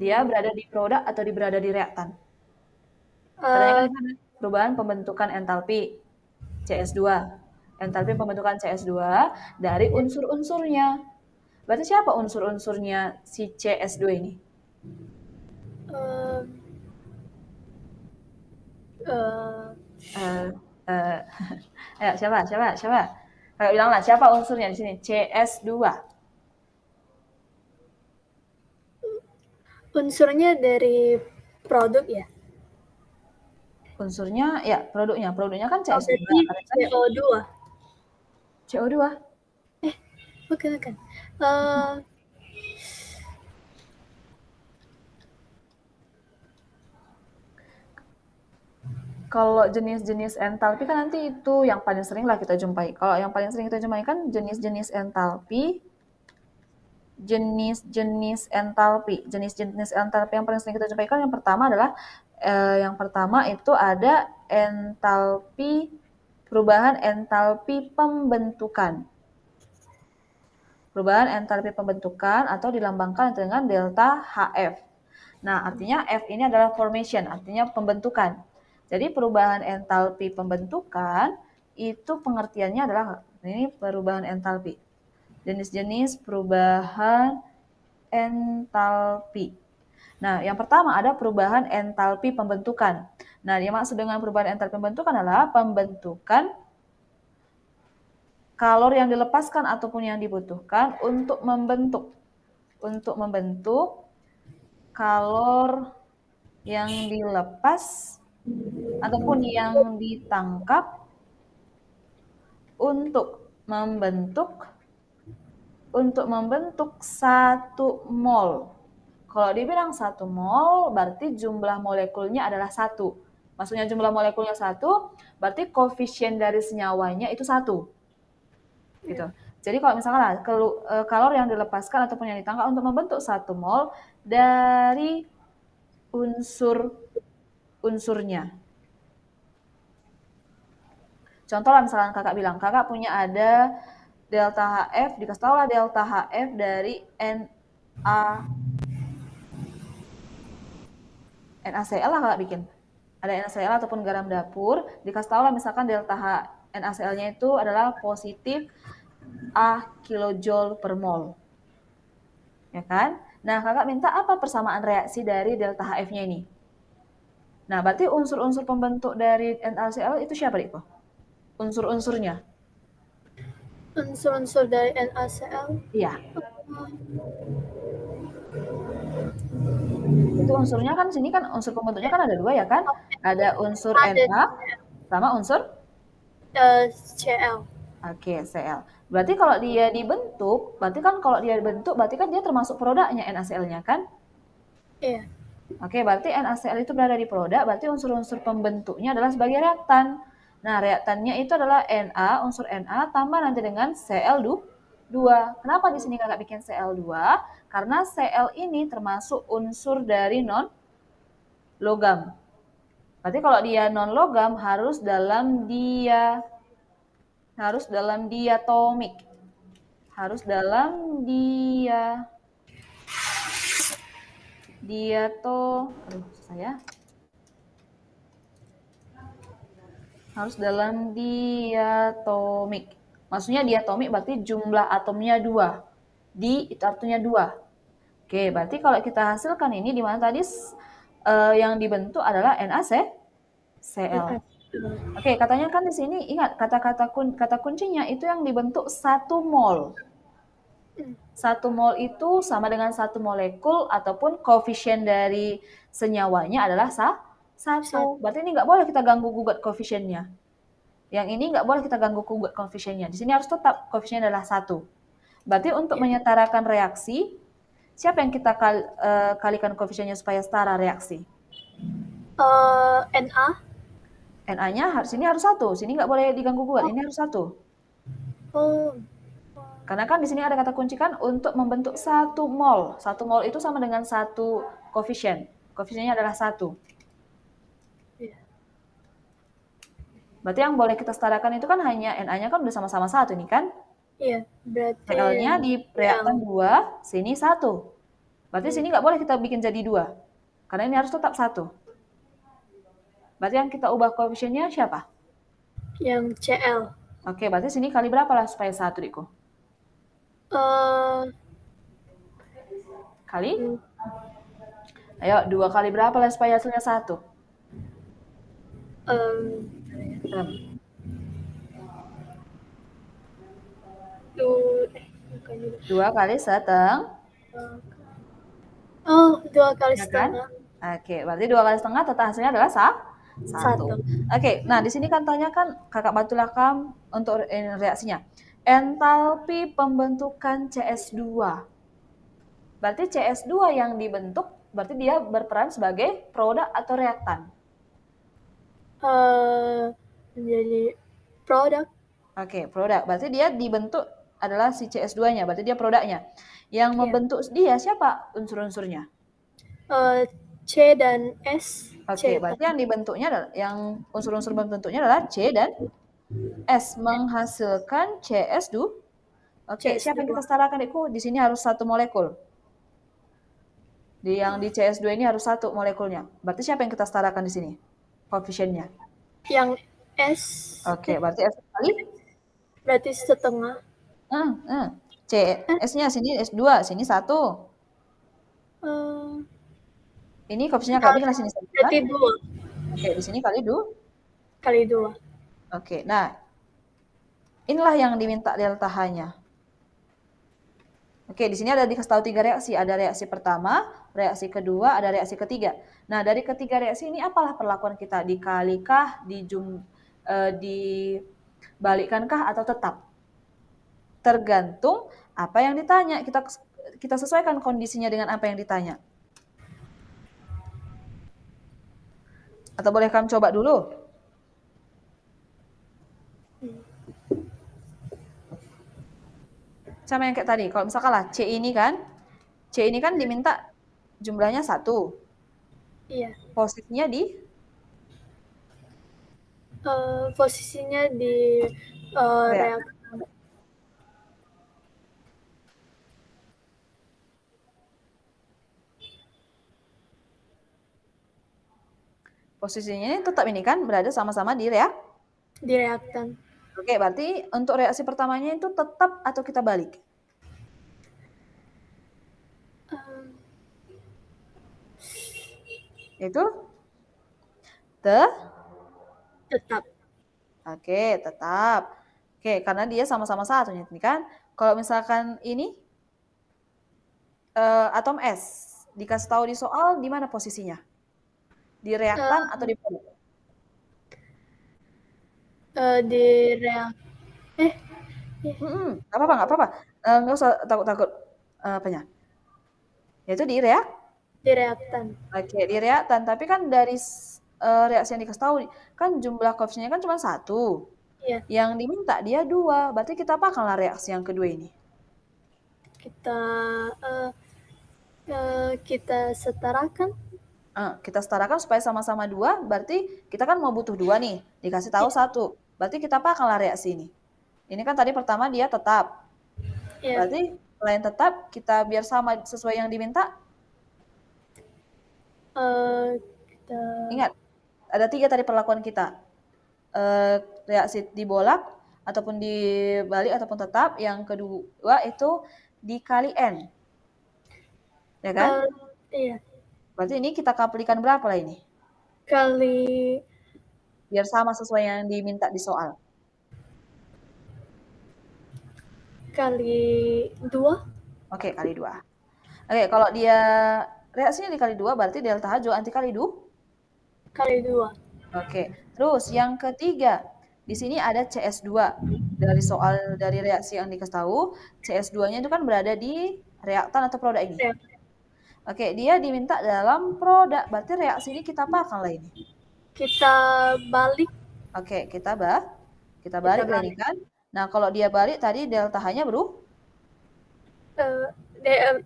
Dia berada di produk atau berada di reaktan. Katanya kan ada perubahan pembentukan entalpi CS2. Entalpi pembentukan CS2 dari unsur-unsurnya. Berarti siapa unsur-unsurnya si CS2 ini? Ayo, siapa? Kayak bilanglah siapa unsurnya di sini? CS2. Unsurnya dari produk ya? Unsurnya ya produknya. Produknya kan CS2. Berarti CO2. CO2. Bukan. Kalau jenis-jenis entalpi kan nanti itu yang paling sering lah kita jumpai. Kalau yang paling sering kita jumpai kan jenis-jenis entalpi. Jenis-jenis entalpi yang paling sering kita jumpai kan yang pertama adalah itu ada perubahan entalpi pembentukan. Perubahan entalpi pembentukan atau dilambangkan dengan delta HF. Nah, artinya F ini adalah formation, artinya pembentukan. Jadi perubahan entalpi pembentukan itu pengertiannya adalah ini perubahan entalpi. Jenis-jenis perubahan entalpi. Nah, yang pertama ada perubahan entalpi pembentukan. Nah, yang maksud dengan perubahan entalpi pembentukan adalah pembentukan kalor yang dilepaskan ataupun yang dibutuhkan untuk membentuk kalor yang dilepas ataupun yang ditangkap untuk membentuk 1 mol. Kalau dibilang 1 mol, berarti jumlah molekulnya adalah 1. Maksudnya jumlah molekulnya 1, berarti koefisien dari senyawanya itu 1. Gitu. Jadi kalau misalkan kalor yang dilepaskan ataupun yang ditangkap untuk membentuk 1 mol dari unsurnya. Contoh lah misalkan kakak bilang, kakak punya ada delta HF, dikasih tahu lah delta HF dari NaCl lah kakak bikin. Ada NaCl ataupun garam dapur, dikasih tahu lah misalkan delta NaCl-nya itu adalah positif A kilojoule per mol. Ya kan? Nah, kakak minta apa persamaan reaksi dari delta HF-nya ini? Nah, berarti unsur-unsur pembentuk dari NaCl itu siapa, Diko? Unsur-unsurnya. Unsur-unsur dari NaCl? Iya. Itu unsurnya kan sini kan unsur pembentuknya kan ada 2 ya kan? Ada unsur Na sama unsur Cl. Oke, Cl. Berarti kalau dia dibentuk, berarti kan dia termasuk produknya NaCl-nya kan? Iya. Oke, berarti NaCl itu berada di produk, berarti unsur-unsur pembentuknya adalah sebagai reaktan. Nah, reaktannya itu adalah Na, unsur Na tambah nanti dengan Cl2. Kenapa di sini kakak bikin Cl2? Karena Cl ini termasuk unsur dari non-logam. Berarti kalau dia non-logam harus dalam diatomik. Harus dalam harus dalam diatomik. Maksudnya diatomik berarti jumlah atomnya 2. Di itu artinya 2. Oke, berarti kalau kita hasilkan ini di mana tadi yang dibentuk adalah NaCl. Oke, katanya kan di sini ingat kata kuncinya itu yang dibentuk 1 mol. 1 mol itu sama dengan 1 molekul ataupun koefisien dari senyawanya adalah 1. Berarti ini nggak boleh kita ganggu gugat koefisiennya. Yang ini nggak boleh kita ganggu gugat koefisiennya. Di sini harus tetap koefisiennya adalah 1. Berarti untuk menyetarakan reaksi, siapa yang kita kalikan koefisiennya supaya setara reaksi? Na. Na sini harus 1. Sini nggak boleh diganggu gugat. Ini harus 1. Karena kan di sini ada kata kunci kan untuk membentuk 1 mol. 1 mol itu sama dengan 1 koefisien. Koefisiennya adalah 1. Berarti yang boleh kita setarakan itu kan hanya Na-nya kan udah sama-sama 1 nih kan? Iya, berarti Cl-nya di reaktan 2, sini 1. Berarti sini nggak boleh kita bikin jadi 2. Karena ini harus tetap 1. Berarti yang kita ubah koefisiennya siapa? Yang Cl. Oke, berarti sini kali berapa lah supaya 1, Diko? Kali? Ayo, 2 kali berapa lah supaya hasilnya 1? 2 kali setengah. 2 kali Ya kan? setengah. Oke, berarti 2 kali setengah total hasilnya adalah 1. Oke, nah di sini kan tanyakan kakak Batulakam untuk reaksinya. Entalpi pembentukan CS2. Berarti CS2 yang dibentuk, berarti dia berperan sebagai produk atau reaktan? Menjadi produk. Oke, produk. Berarti dia dibentuk adalah si CS2-nya, berarti dia produknya. Yang membentuk dia siapa unsur-unsurnya? C dan S. Oke, berarti yang dibentuknya adalah yang unsur-unsur pembentuknya adalah C dan S, menghasilkan CS2. Oke, siapa yang kita setarakan, Dekku? Di sini harus 1 molekul. Yang di CS2 ini harus 1 molekulnya. Berarti siapa yang kita setarakan di sini? Koefisiennya. Yang S. Oke, berarti S kali? Berarti setengah. C. S-nya sini S2, sini 1. Ini koefisiennya kali kan sini 1 kan? Berarti 2. Oke, di sini kali 2. Kali 2. Oke, nah. Inilah yang diminta delta H-nya. Oke, di sini ada dikasih tahu 3 reaksi. Ada reaksi pertama, reaksi kedua, ada reaksi ketiga. Nah, dari ketiga reaksi ini apalah perlakuan kita? Dikalikah, dibalikkankah, atau tetap? Tergantung apa yang ditanya. Kita sesuaikan kondisinya dengan apa yang ditanya. Atau boleh kamu coba dulu? Sama yang kayak tadi. Kalau misalkan lah C ini kan diminta jumlahnya 1. Iya. Posisinya di? Posisinya di reaktor. Posisinya ini tetap ini kan berada sama-sama di reaktan. Oke, berarti untuk reaksi pertamanya itu tetap atau kita balik? Itu tetap. Oke, tetap. Oke, karena dia sama-sama 1 ini kan. Kalau misalkan ini atom S dikasih tahu di soal di mana posisinya? Di reaktan atau di produk? Di reaktan. Nggak apa-apa. Nggak usah takut-takut apanya. Yaitu di reaktan. Oke, di reaktan. Tapi kan dari reaksi yang dikasih tahu kan jumlah koefisiennya kan cuma 1. Iya. Yang diminta dia 2. Berarti kita apakanlah reaksi yang kedua ini? Kita setarakan. Kita setarakan supaya sama-sama 2. Berarti kita kan mau butuh 2 nih. Dikasih tahu 1. Berarti kita apakanlah reaksi ini? Ini kan tadi pertama dia tetap. Iya. Berarti selain tetap, kita biar sama sesuai yang diminta. Ingat, ada 3 tadi perlakuan kita. Reaksi dibolak, ataupun dibalik, ataupun tetap. Yang kedua itu dikali N. Ya kan? Iya. Berarti ini kita kalikan berapa lah ini? Kali. Biar sama sesuai yang diminta di soal. Kali 2. Oke, kali 2. Oke, kalau dia reaksinya dikali 2, berarti delta H juga anti kali 2? Kali 2. Oke, terus yang ketiga, di sini ada CS2. Dari reaksi yang dikasih tahu, CS2-nya itu kan berada di reaktan atau produk ini. Oke, dia diminta dalam produk. Berarti reaksi ini kita apakan lah ini? Kita balik. Oke, kita balik lah ini kan. Nah, kalau dia balik tadi delta H-nya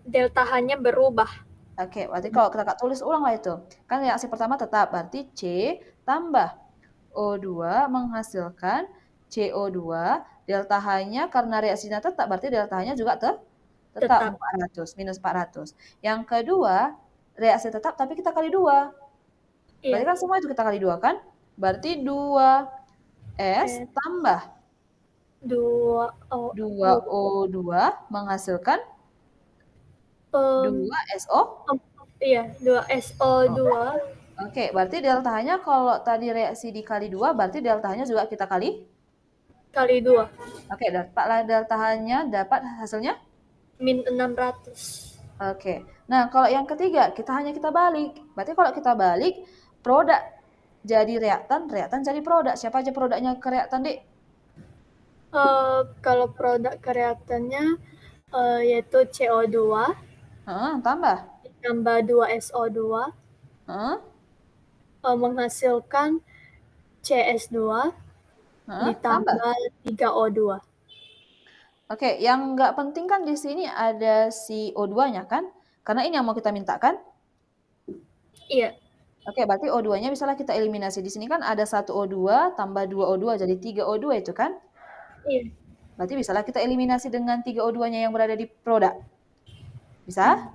delta H-nya berubah. Oke, berarti kalau kita tulis ulang lah itu. Kan reaksi pertama tetap, berarti C tambah O2 menghasilkan CO2. Delta H-nya karena reaksinya tetap, berarti delta H-nya juga tetap 400, minus 400. Yang kedua, reaksi tetap tapi kita kali 2. Berarti kan semua itu kita kali 2 kan? Berarti 2S tambah 2O2 menghasilkan 2SO? Iya, 2SO2. Oke, berarti delta H-nya kalau tadi reaksi dikali 2, berarti delta H-nya juga kita kali 2. Oke, dapatlah delta H-nya, dapat hasilnya? Min 600. Oke, nah kalau yang ketiga, kita balik. Berarti kalau kita balik, produk jadi reaktan jadi produk. Siapa aja produknya ke reaktan, Dik? Kalau produk ke reaktannya yaitu CO2. Tambah 2SO2. Menghasilkan CS2 ditambah 3O2. Oke, yang nggak penting kan di sini ada si O2-nya kan? Karena ini yang mau kita minta kan? Iya. Oke, berarti O2-nya misalnya kita eliminasi. Di sini kan ada 1 O2 tambah 2 O2, jadi 3 O2 itu kan? Iya. Berarti bisalah kita eliminasi dengan 3O2-nya yang berada di produk. Bisa?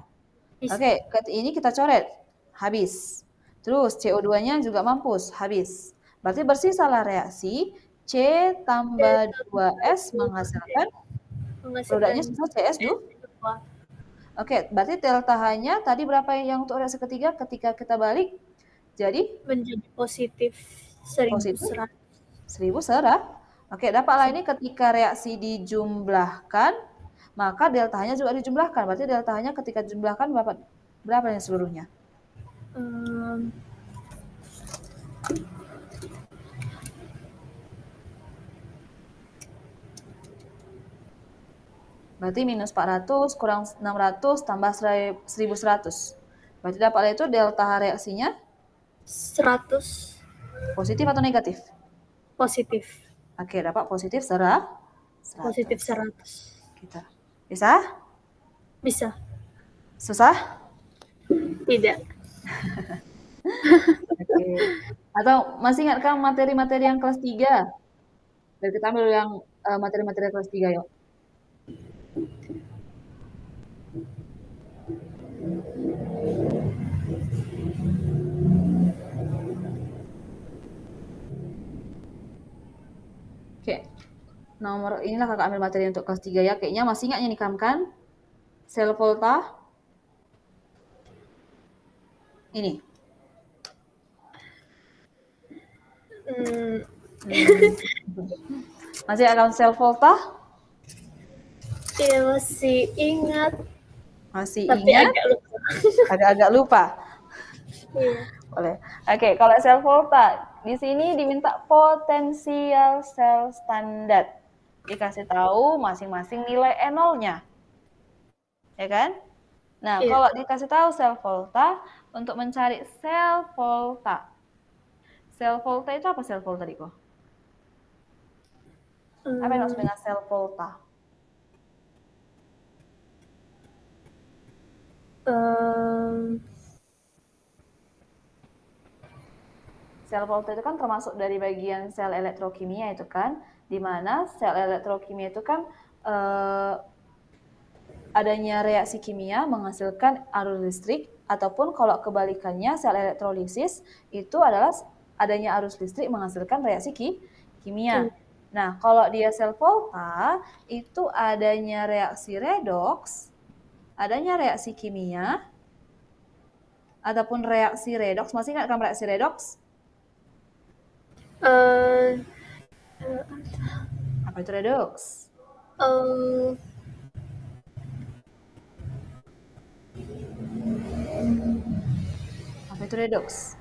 Bisa. Oke, ini kita coret. Habis. Terus CO2-nya juga mampus. Habis. Berarti bersisalah reaksi C tambah 2S menghasilkan produknya Menghasilkan sisa CS2. Oke, berarti delta H-nya tadi berapa yang untuk reaksi ketiga ketika kita balik? Jadi menjadi positif positif 1100. 1100. Oke, dapatlah ini ketika reaksi dijumlahkan, maka delta H-nya juga dijumlahkan. Berarti delta H-nya ketika dijumlahkan berapa yang seluruhnya? Berarti minus 400 kurang 600 tambah 1100. Berarti dapatlah itu delta H reaksinya 100 positif atau negatif? positif. Oke, dapat positif 100. Positif 100. Kita. Bisa? Bisa. Susah? Tidak. Oke. Atau masih ingatkah materi-materi yang kelas 3? Biar kita ambil yang materi-materi kelas 3 yuk. Oke. Nomor inilah kakak ambil materi untuk kelas 3 ya. Kayaknya masih ingatnya nih kamu kan? Sel volta. Ini. Masih ingat sel volta? Iya, masih ingat. Masih Tapi ingat? agak lupa. Agak-agak lupa. Iya. Boleh. Oke, kalau sel volta, di sini diminta potensial sel standar. Dikasih tahu masing-masing nilai E0-nya. Ya kan? Nah, Iya. kalau dikasih tahu sel volta, untuk mencari sel volta. Sel volta itu apa sel volta, Diko? Apa yang maksud dengan sel volta? Sel volta itu kan termasuk dari bagian sel elektrokimia itu kan, di mana sel elektrokimia itu kan adanya reaksi kimia menghasilkan arus listrik, ataupun kalau kebalikannya sel elektrolisis itu adalah adanya arus listrik menghasilkan reaksi kimia. Nah, kalau dia sel volta itu adanya reaksi redoks, adanya reaksi kimia, ataupun reaksi redoks. Masih ingat kan reaksi redoks? Apa itu redoks? Apa itu redoks?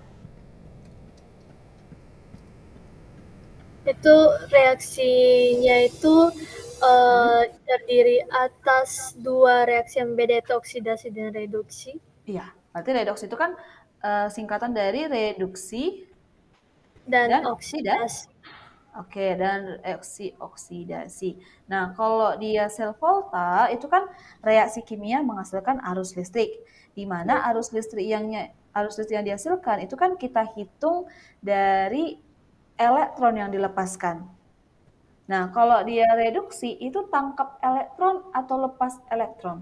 Itu reaksinya itu terdiri atas dua reaksi yang beda, yaitu oksidasi dan reduksi. Iya, berarti redoks itu kan singkatan dari reduksi dan oksidasi. Oke, dan oksidasi. Nah, kalau dia sel volta itu kan reaksi kimia menghasilkan arus listrik, di mana arus listrik yang dihasilkan itu kan kita hitung dari elektron yang dilepaskan. Nah, kalau dia reduksi itu tangkap elektron atau lepas elektron?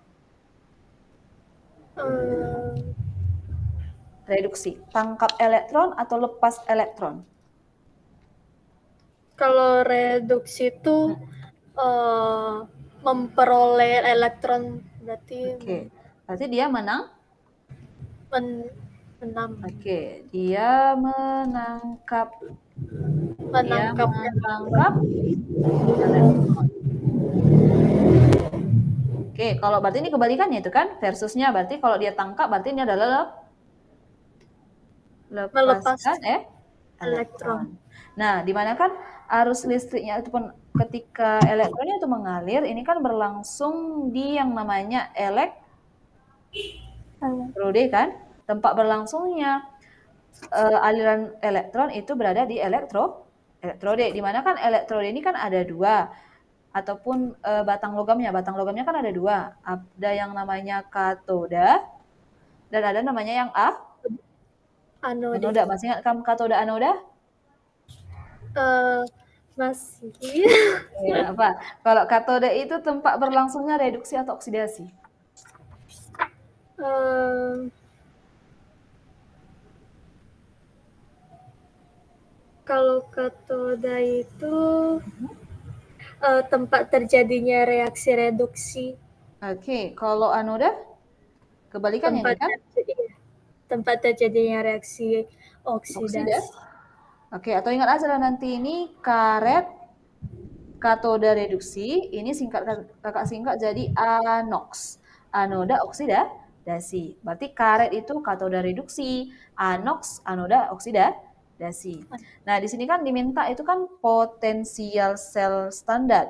Reduksi, tangkap elektron atau lepas elektron? Kalau reduksi itu memperoleh elektron, berarti. Oke, berarti dia menang? Oke, dia menangkap elektron. Oke, kalau berarti ini kebalikannya itu kan, versusnya berarti kalau dia tangkap berarti ini adalah melepaskan elektron. Nah, dimana kan arus listriknya itu pun ketika elektronnya itu mengalir, ini kan berlangsung di yang namanya elektrode kan, tempat berlangsungnya aliran elektron itu berada di elektrode, dimana kan elektrode ini kan ada dua, ataupun batang logamnya kan ada dua, ada yang namanya katoda dan ada namanya yang anoda. Masih ingat kamu katoda anoda? Masih. Ya, apa? Kalau katode itu tempat berlangsungnya reduksi atau oksidasi? Kalau katoda itu tempat terjadinya reaksi reduksi. Oke, kalau anoda kebalikannya nih kan? Tempat terjadinya reaksi Oksida. oksidasi. Oke, atau ingat aja lah nanti ini karet katoda reduksi, ini kakak singkat jadi anoks. Anoda oksidasi. Berarti karet itu katoda reduksi, anoks anoda oksidasi. Nah, di sini kan diminta itu kan potensial sel standar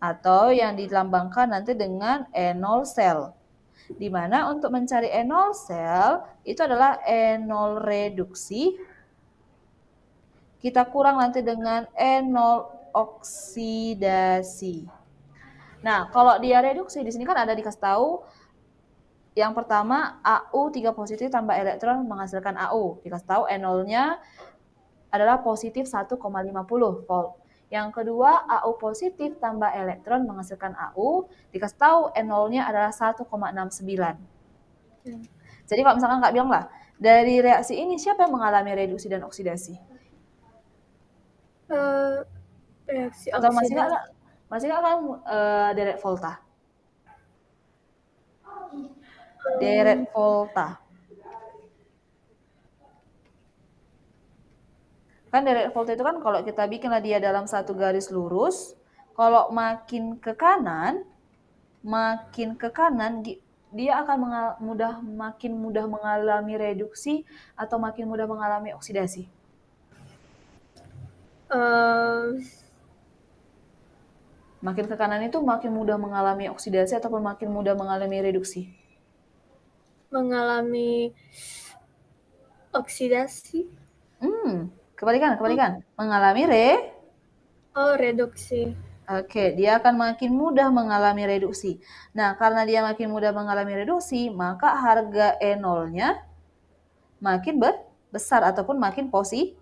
atau yang dilambangkan nanti dengan enol sel. Di mana untuk mencari enol sel itu adalah enol reduksi kita kurang nanti dengan enol oksidasi. Nah, kalau dia reduksi di sini kan ada dikasih tahu yang pertama AU 3 positif tambah elektron menghasilkan AU. Dikasih tahu enolnya adalah positif 1,50 volt. Yang kedua AU positif tambah elektron menghasilkan AU. Dikasih tahu enolnya adalah 1,69. Jadi kalau misalkan Kak bilang lah, dari reaksi ini siapa yang mengalami reduksi dan oksidasi? Reaksi Atau oksidasi. masih nggak kan deret volta? Deret volta. Kan deret volta itu kan kalau kita bikinlah dia dalam satu garis lurus, kalau makin ke kanan dia akan makin mudah mengalami reduksi atau makin mudah mengalami oksidasi. Makin ke kanan itu makin mudah mengalami oksidasi ataupun makin mudah mengalami reduksi? Mengalami oksidasi. Kebalikan. Mengalami reduksi. Oke, dia akan makin mudah mengalami reduksi. Nah, karena dia makin mudah mengalami reduksi, maka harga enolnya makin besar ataupun makin positif.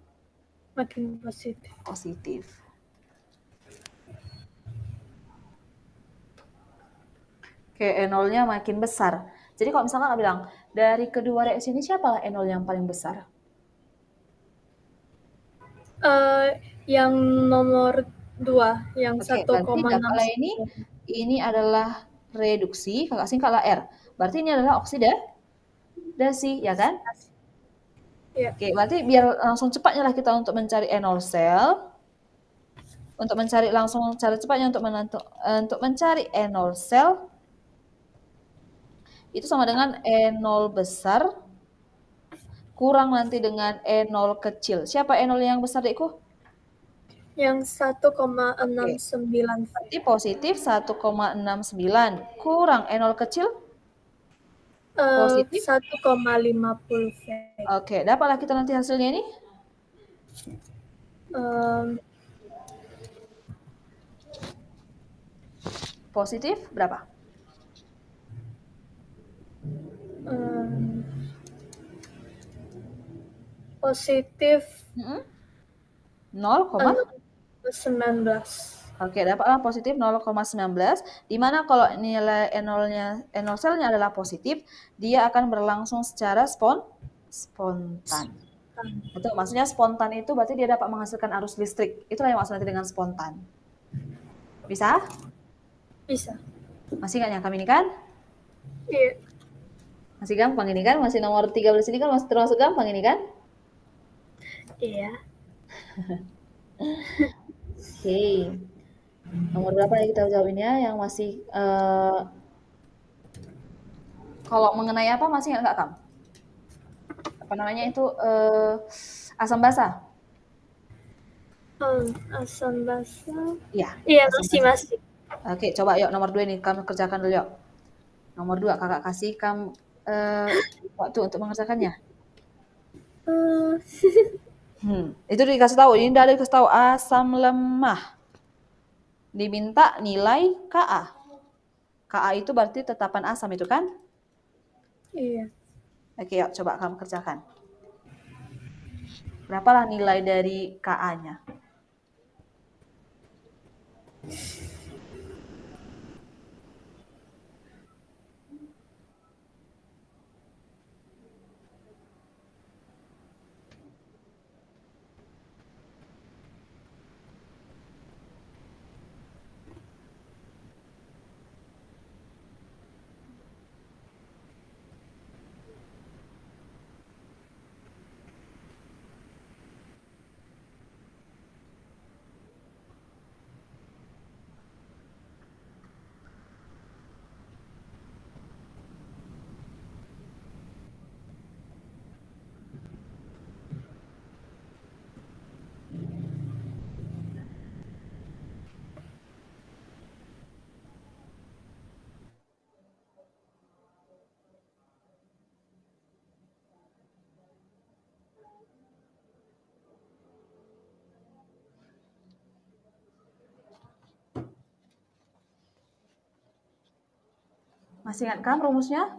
Oke, enolnya makin besar. Jadi kalau misalkan bilang, dari kedua reaksi ini siapa enol yang paling besar? Yang nomor 2, yang 1,6. Ini adalah reduksi, kakak singkatlah R. Berarti ini adalah oksidasi, ya kan? Ya. Oke, berarti biar langsung cepatnya lah kita untuk mencari enol sel. Untuk mencari langsung cara cepatnya untuk mencari enol sel itu sama dengan enol besar kurang nanti dengan enol kecil. Siapa enol yang besar, Dekku? Yang 1,69. Berarti positif 1,69 kurang enol kecil? Positif 1,50 V. Oke, dapatlah kita nanti hasilnya ini. Positif berapa? Positif 0,19. Oke, dapatlah positif 0,19. Di mana kalau nilai enol selnya adalah positif, dia akan berlangsung secara spontan. Betul, maksudnya spontan itu berarti dia dapat menghasilkan arus listrik. Itulah yang maksudnya dengan spontan. Bisa? Bisa. Masih nggak nyangka ini kan? Iya. Masih gampang ini kan? Masih nomor 13 ini kan masih termasuk gampang ini kan? Iya. Oke. Nomor berapa ya kita jawabinnya? Yang masih kalau mengenai apa masih nggak Kam? Apa namanya itu asam basa? Asam basa. Iya. Iya, masih. Oke, coba yuk nomor 2 nih kamu kerjakan dulu yuk. Nomor 2 kakak kasih kamu waktu untuk mengerjakannya. Itu dikasih tahu, ini udah dikasih tahu asam lemah. Diminta nilai Ka. Ka itu berarti tetapan asam itu kan? Iya. Oke, yuk coba kamu kerjakan. Berapalah nilai dari Ka-nya? Masih ingat kan rumusnya?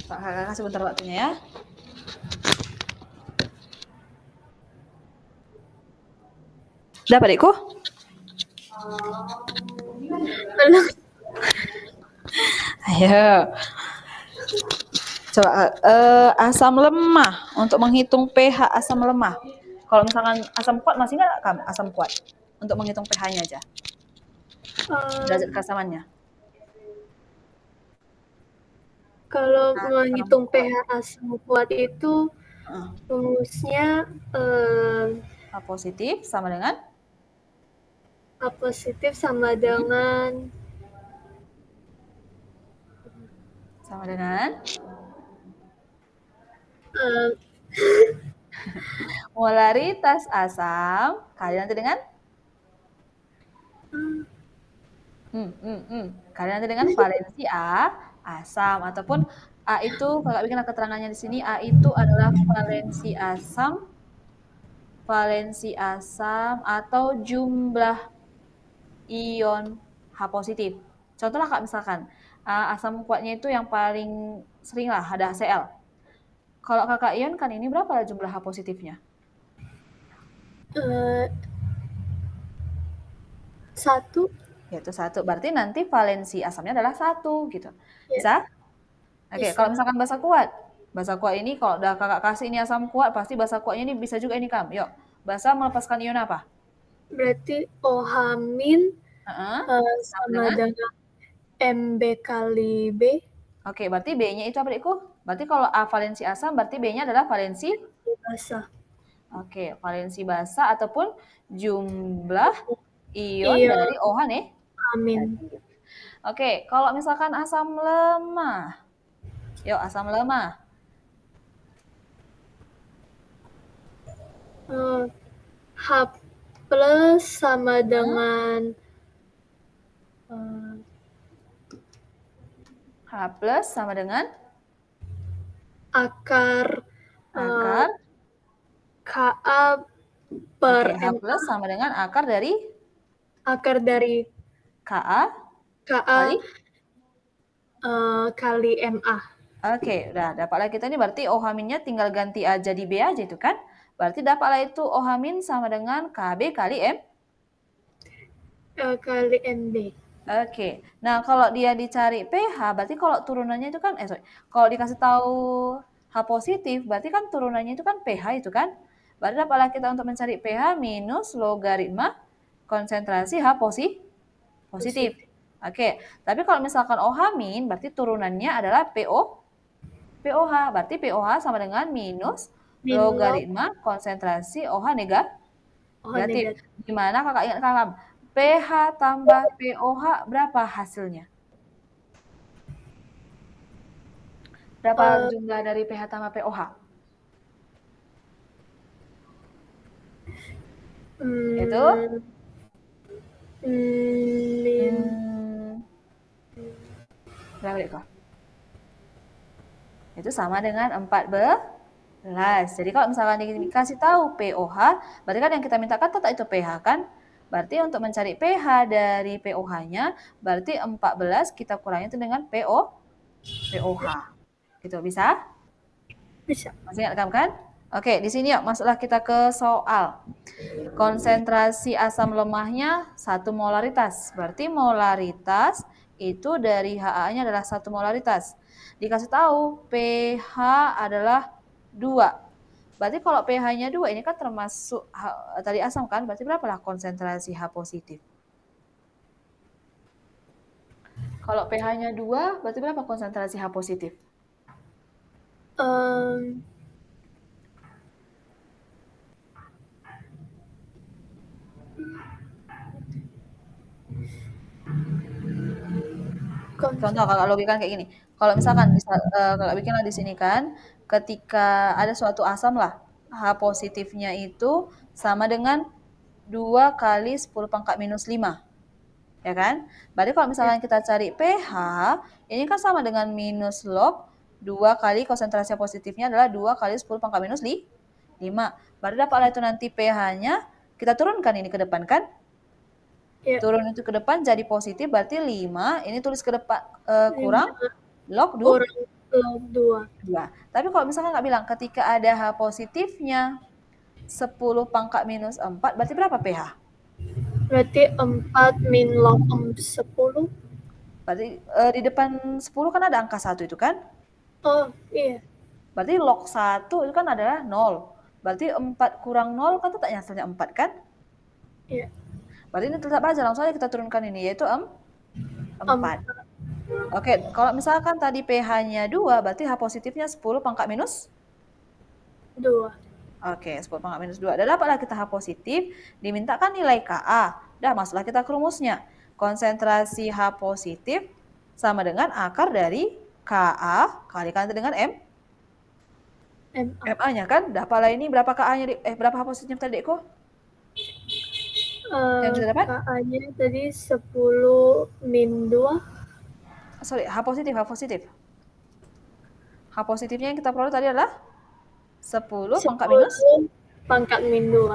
Kakak kasih bentar waktunya ya. Dapat adikku? Belum. Ayo. Coba asam lemah untuk menghitung pH asam lemah. Kalau misalkan asam kuat masih nggak Kam? Asam kuat untuk menghitung pH-nya aja. Derajat keasamannya. Kalau menghitung pH asam kuat itu rumusnya A positif sama dengan A positif sama dengan molaritas asam kali nanti dengan kali nanti dengan valensi A asam ataupun A itu kakak bikin keterangannya di sini A itu adalah valensi asam atau jumlah ion H positif. Contohnya kak misalkan asam kuatnya itu yang paling sering lah ada HCl. Kalau kakak ion kan ini berapa jumlah H positifnya? 1. Yaitu 1. Berarti nanti valensi asamnya adalah 1 gitu. Bisa? Oke, Bisa. kalau misalkan basa kuat. Basa kuat ini kalau udah kakak kasih ini asam kuat, pasti basa kuatnya ini bisa juga ini Kam. Yuk, basa melepaskan ion apa? Berarti OH- sama dengan MB kali B. Oke, berarti B-nya itu apa adikku? Berarti kalau A valensi asam, berarti B-nya adalah valensi basa. Oke, valensi basa ataupun jumlah ion dari OH nih. Amin. Oke, kalau misalkan asam lemah. Yuk, asam lemah. H plus sama dengan H plus sama dengan akar Ka per H plus sama dengan akar dari Ka kali Ma. Oke, udah dapatlah kita ini berarti OH-nya tinggal ganti A jadi B aja itu kan. Berarti dapatlah itu OH- sama dengan Kb kali kali Mb. Oke, nah kalau dia dicari pH, berarti kalau turunannya itu kan, kalau dikasih tahu H positif, berarti kan turunannya itu kan pH itu kan. Berarti dapatlah kita untuk mencari pH minus logaritma konsentrasi H positif. Oke, tapi kalau misalkan OH-, berarti turunannya adalah POH. Berarti POH sama dengan minus logaritma konsentrasi OH negatif. Gimana kakak ingat kakak? pH tambah POH berapa hasilnya? Berapa jumlah dari pH tambah POH? Itu? Berapa deh, itu sama dengan 14. Jadi kalau misalkan dikasih tahu POH, berarti kan yang kita mintakan tetap itu pH kan? Berarti untuk mencari pH dari POH-nya, berarti 14 kita kurangi itu dengan POH. Gitu, bisa? Bisa. Masih ingat kan? Oke, di sini yuk masuklah kita ke soal. Konsentrasi asam lemahnya 1 molaritas. Berarti molaritas itu dari HA-nya adalah 1 molaritas. Dikasih tahu pH adalah 2. Berarti kalau pH-nya 2 ini kan termasuk tadi asam kan? Berarti berapalah konsentrasi H positif? Kalau pH-nya 2, berarti berapa konsentrasi H positif? Contoh kalau logika kayak gini. Kalau misalkan kalau bikinlah di sini kan, ketika ada suatu asam lah, H positifnya itu sama dengan 2 kali 10 pangkat minus 5. Ya kan? Berarti kalau misalkan kita cari pH, ini kan sama dengan minus log 2 kali konsentrasi positifnya adalah 2 kali 10 pangkat minus 5. Berarti dapatlah itu nanti pH-nya, kita turunkan ini ke depan kan? Turun itu ke depan jadi positif, berarti 5. Ini tulis ke depan kurang log 2. Kurang log 2. Tapi kalau misalkan nggak bilang ketika ada H positifnya 10 pangkat minus 4, berarti berapa pH? Berarti 4 min log 10. Berarti di depan 10 kan ada angka 1 itu kan? Oh, iya. Berarti log 1 itu kan adalah 0. Berarti 4 kurang 0 kan tetap hasilnya 4 kan? Iya. Berarti ini tetap aja langsung aja kita turunkan ini, yaitu 4. Oke, kalau misalkan tadi pH-nya 2, berarti H positifnya 10 pangkat minus 2. Oke, 10 pangkat minus 2. Dan dapatlah kita H positif, dimintakan nilai Ka. Dah, masuklah kita ke rumusnya. Konsentrasi H positif sama dengan akar dari Ka kalikan dengan MA-nya kan? Dapatlah ini berapa Ka-nya, berapa H positifnya tadi, Deko? Yang kita dapat? Ka-nya tadi 10 min 2. Sorry, H positif. H positifnya yang kita peroleh tadi adalah 10 pangkat minus? Pangkat min 2.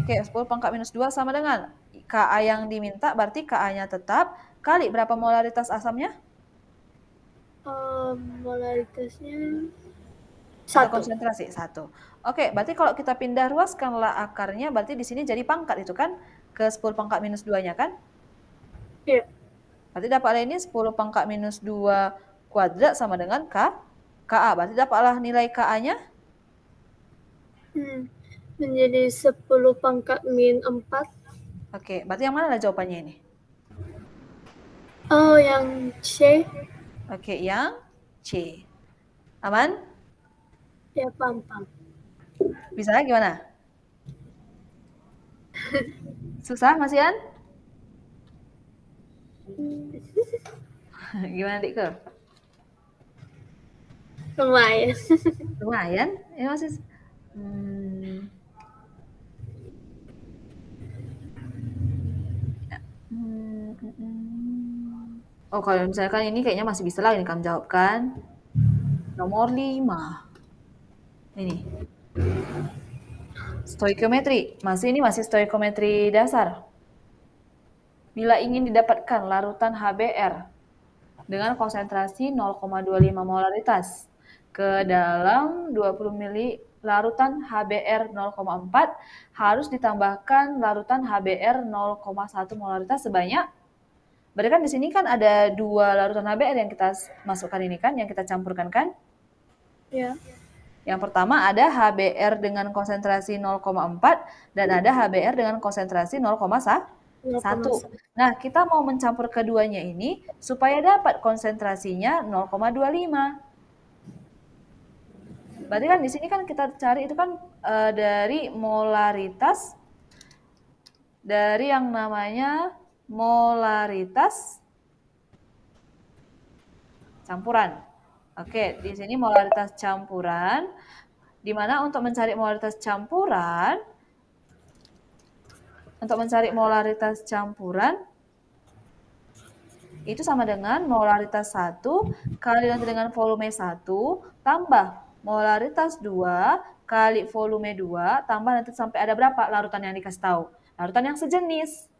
Oke, 10 pangkat minus 2 sama dengan Ka yang diminta, berarti Ka-nya tetap, kali berapa molaritas asamnya? Molaritasnya 1. Konsentrasi 1. Oke, berarti kalau kita pindah ruaskanlah akarnya, berarti di sini jadi pangkat itu kan? Ke 10 pangkat minus 2-nya kan? Iya. Berarti dapatlah ini 10 pangkat minus 2 kuadrat sama dengan Ka. Berarti dapatlah nilai Ka-nya? Menjadi 10 pangkat min 4. Oke, berarti yang mana lah jawabannya ini? Oh, yang C. Oke, yang C. Aman? Ya, paham. Bisa gimana? Susah, Masian? Gimana, Dikku? Lumayan. Lumayan? Ini masih... Oh, kalau misalkan ini kayaknya masih bisa lah ini kamu jawab kan. Nomor 5. Ini. Stoikiometri. Ini masih stoikiometri dasar. Bila ingin didapatkan larutan HBr dengan konsentrasi 0,25 molaritas ke dalam 20 mili larutan HBr 0,4 harus ditambahkan larutan HBr 0,1 molaritas sebanyak. Berarti kan di sini kan ada 2 larutan HBr yang kita masukkan ini kan, yang kita campurkan kan? Ya. Yang pertama ada HBr dengan konsentrasi 0,4 dan ada HBr dengan konsentrasi 0,1. Nah, kita mau mencampur keduanya ini supaya dapat konsentrasinya 0,25. Berarti kan di sini kan kita cari itu kan dari molaritas, dari yang namanya molaritas campuran. Oke, di sini molaritas campuran, di mana untuk mencari molaritas campuran, itu sama dengan molaritas 1 kali nanti dengan volume 1 tambah molaritas 2 kali volume 2 tambah nanti sampai ada berapa larutan yang dikasih tahu. Larutan yang sejenis.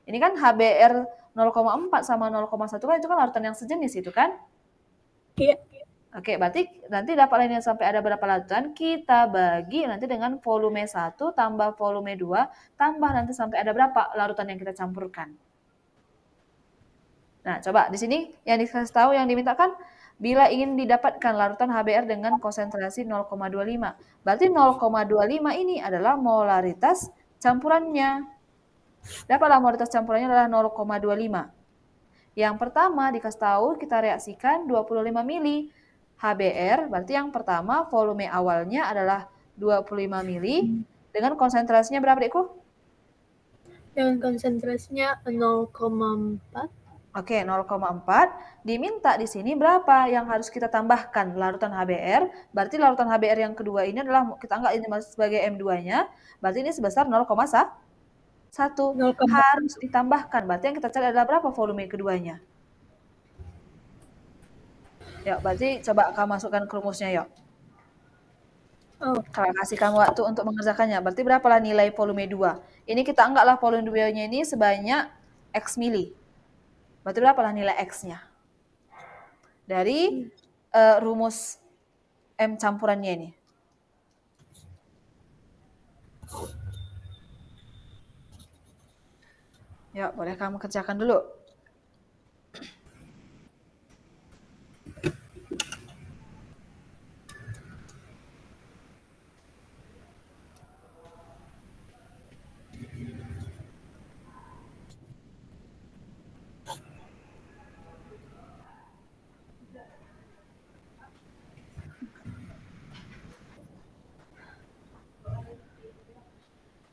Ini kan HBr 0,4 sama 0,1 kan itu kan larutan yang sejenis itu kan? Iya. Oke, berarti nanti dapat sampai ada berapa larutan, kita bagi nanti dengan volume 1 tambah volume 2, tambah nanti sampai ada berapa larutan yang kita campurkan. Nah, coba di sini yang dikasih tahu, yang dimintakan, bila ingin didapatkan larutan HBr dengan konsentrasi 0,25. Berarti 0,25 ini adalah molaritas campurannya. Dapatlah molaritas campurannya adalah 0,25. Yang pertama dikasih tahu kita reaksikan 25 mili. HBr berarti yang pertama volume awalnya adalah 25 mili dengan konsentrasinya berapa, Dekku? Dengan konsentrasinya 0,4. Oke, 0,4. Diminta di sini berapa yang harus kita tambahkan larutan HBr. Berarti larutan HBr yang kedua ini adalah, kita anggap ini sebagai M2-nya. Berarti ini sebesar 0,1. Harus ditambahkan. Berarti yang kita cari adalah berapa volume keduanya? Ya, berarti coba kamu masukkan ke rumusnya, yuk. Kalau kasih kamu waktu untuk mengerjakannya, berarti berapalah nilai volume 2? Ini kita anggaplah volume 2-nya ini sebanyak X mili. Berarti berapalah nilai X-nya? Dari rumus M campurannya ini. Ya, boleh kamu kerjakan dulu.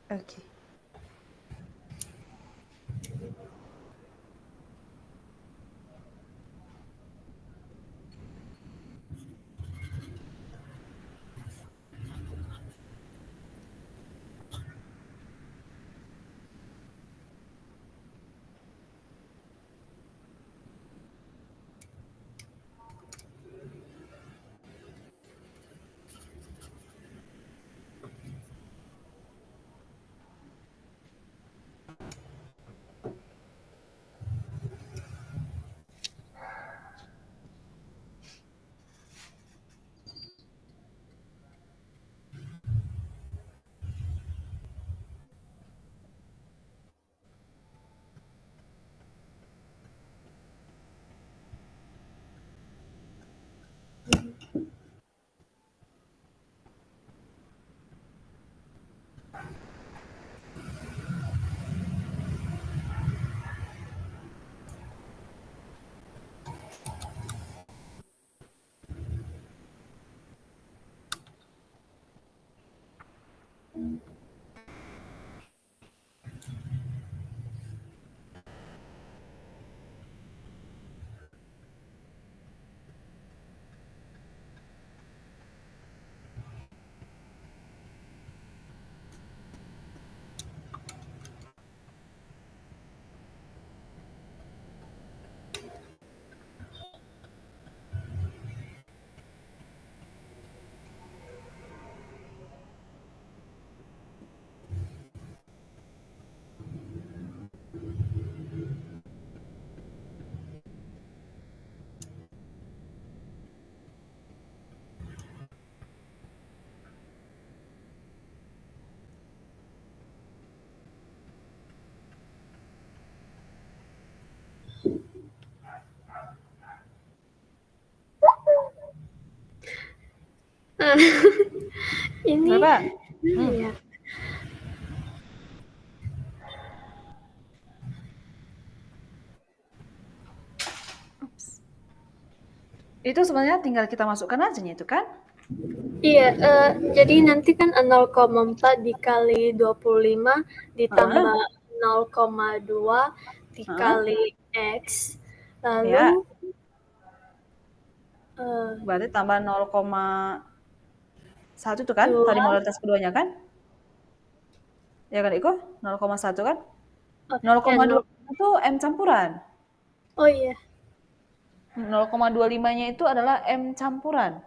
Oke. Ini berapa? Ya. Itu sebenarnya tinggal kita masukkan aja nih, itu kan? Iya, jadi nanti kan 0,4 dikali 25 ditambah 0,2 dikali X. Lalu Ya. Berarti tambah 0,1 itu kan? Tadi molaritas keduanya kan? Ya kan, Iko? 0,1 kan? 0,2 itu M campuran. Oh iya. 0,25-nya itu adalah M campuran.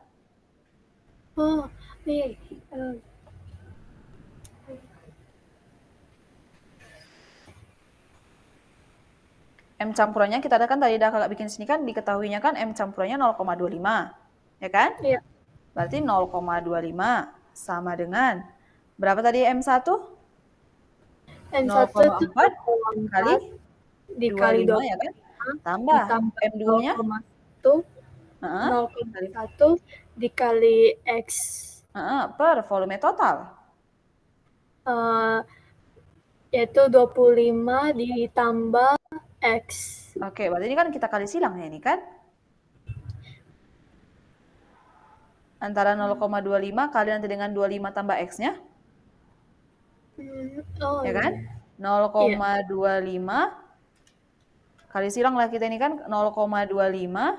Oh, iya. M campurannya kita ada kan tadi kakak bikin sini kan, diketahuinya kan M campurannya 0,25. ya kan? Iya. Berarti 0,25 sama dengan berapa tadi M1? M1 itu 0,4 kali 4 dikali 25 ya kan? 25 Tambah ditambah M2-nya 0,1 kali 0,1 dikali X per volume total. Yaitu 25 ditambah X. Oke, berarti ini kan kita kali silang ya ini kan? Antara 0,25 kali nanti dengan 25 tambah X-nya. Oh, Ya kan? iya. 0,25 kali silang lah kita ini kan 0,25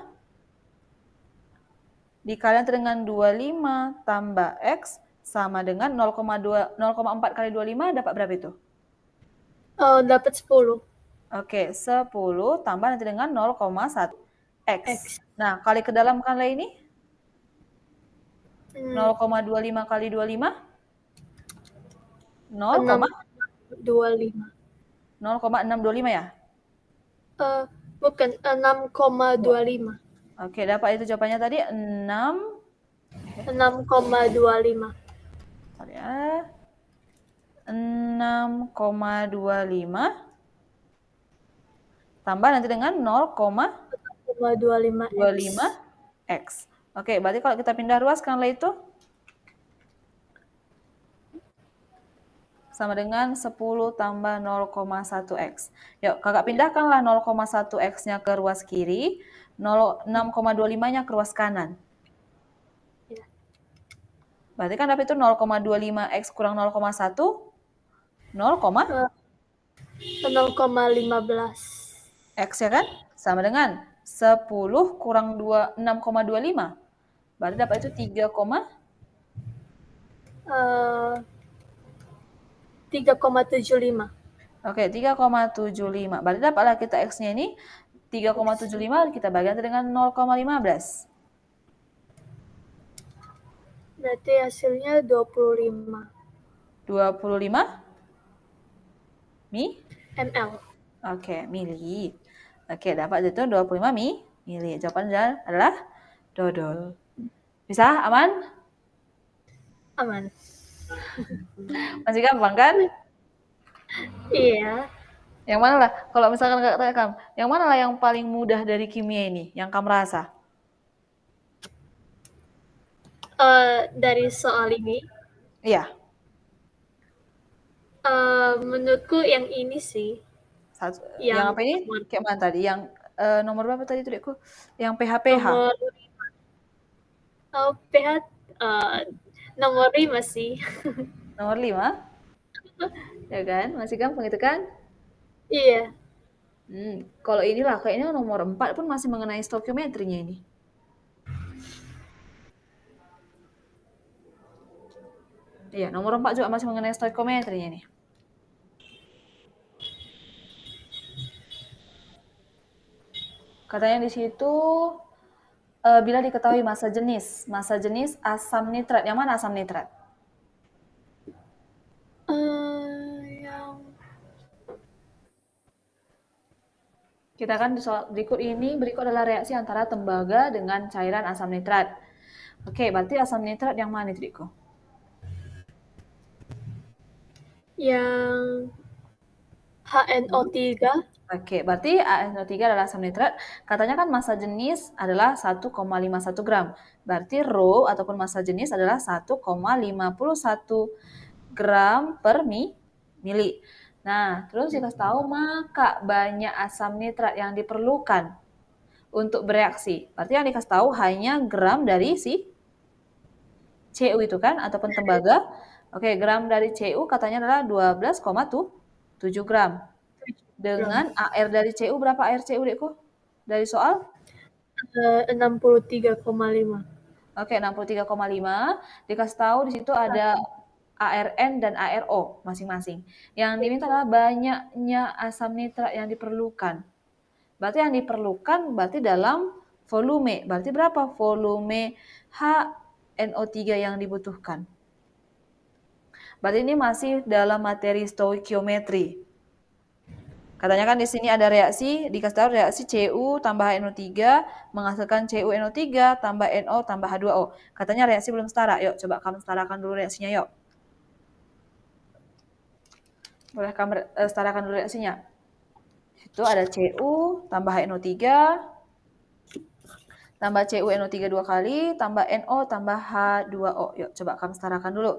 dikali nanti dengan 25 tambah X sama dengan 0,4 kali 25 dapat berapa itu? Dapat 10. Oke, 10 tambah nanti dengan 0,1 X. X. Nah, kali ke dalam kali ini 0,25 kali 25 0,25. 0,625 ya? Bukan 6,25. Oke, dapat itu jawabannya tadi 6,25. Sorry ya. 6,25 tambah nanti dengan 0,25 X. Oke, berarti kalau kita pindah ruaskan lah itu sama dengan 10 tambah 0,1 X. Yuk, kakak pindahkanlah 0,1 X-nya ke ruas kiri, 6,25-nya ke ruas kanan. Berarti kan dapat itu 0,25 X kurang 0,1, 0,15. X ya kan? Sama dengan 10 kurang 6,25. Berarti dapat itu 3,75. Oke, 3,75. Berarti dapatlah kita X-nya ini 3,75 kita bagi dengan 0,15. Berarti hasilnya 25. 25 ml. Oke, mili. Oke, dapat itu 25 mili. Jawabannya adalah dodol. Bisa? Aman? Aman. Masih gampang kan? Iya. Yang mana lah? Kalau misalkan kakak tanya kamu, yang mana lah yang paling mudah dari kimia ini? Yang kamu rasa? Dari soal ini? Iya. Menurutku yang ini sih. Yang apa ini? Kayak mana tadi? Yang nomor berapa tadi itu dekku? Yang PH-PH? Nomor 5. PH nomor 5 sih. Nomor 5? Ya kan? Masih gampang itu kan? Iya. Kalau inilah kayaknya nomor 4 pun masih mengenai stokiometrinya ini. Iya, nomor 4 juga masih mengenai stoikiometrinya nih. Katanya di situ bila diketahui massa jenis asam nitrat. Yang mana asam nitrat? Kita kan di soal berikut adalah reaksi antara tembaga dengan cairan asam nitrat. Oke, berarti asam nitrat yang mana, Triko? Yang HNO3. Oke, berarti HNO3 adalah asam nitrat. Katanya kan massa jenis adalah 1,51 gram. Berarti Rho ataupun massa jenis adalah 1,51 gram per mili. Nah, terus dikasih tahu maka banyak asam nitrat yang diperlukan untuk bereaksi. Berarti yang dikasih tahu hanya gram dari si Cu itu kan, ataupun tembaga. Oke, gram dari Cu katanya adalah 12,7 gram. Dengan AR dari Cu, berapa AR Cu, Dekku? Dari soal? 63,5. Oke, 63,5. Dikasih tahu di situ ada ARN dan ARO masing-masing. Yang diminta adalah banyaknya asam nitrat yang diperlukan. Berarti yang diperlukan berarti dalam volume. Berarti berapa volume HNO3 yang dibutuhkan? Berarti ini masih dalam materi stoikiometri. Katanya kan di sini ada reaksi, dikasih tahu reaksi Cu tambah NO3 menghasilkan CuNO3 tambah NO tambah H2O. Katanya reaksi belum setara. Yuk, coba kamu setarakan dulu reaksinya, yuk. Boleh kamu setarakan dulu reaksinya. Itu ada Cu tambah NO3 tambah CuNO3 2 kali tambah NO tambah H2O. Yuk, coba kamu setarakan dulu.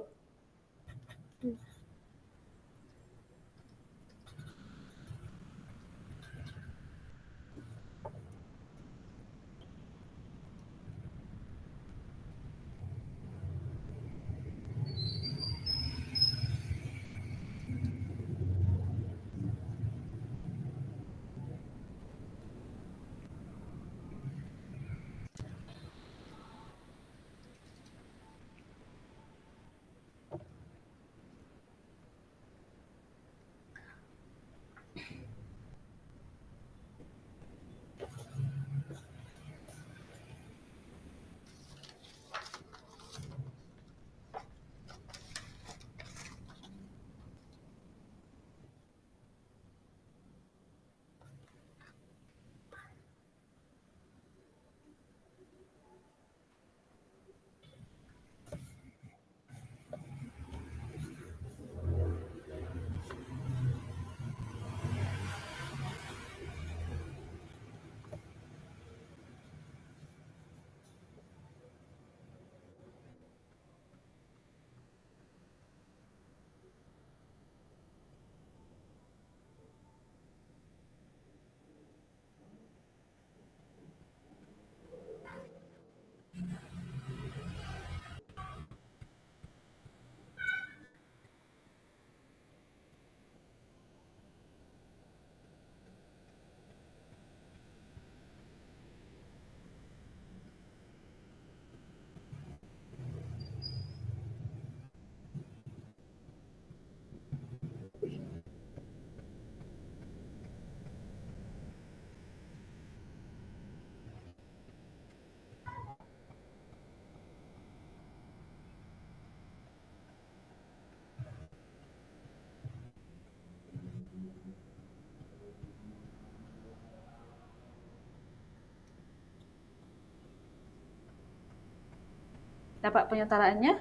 Dapat penyetaraannya?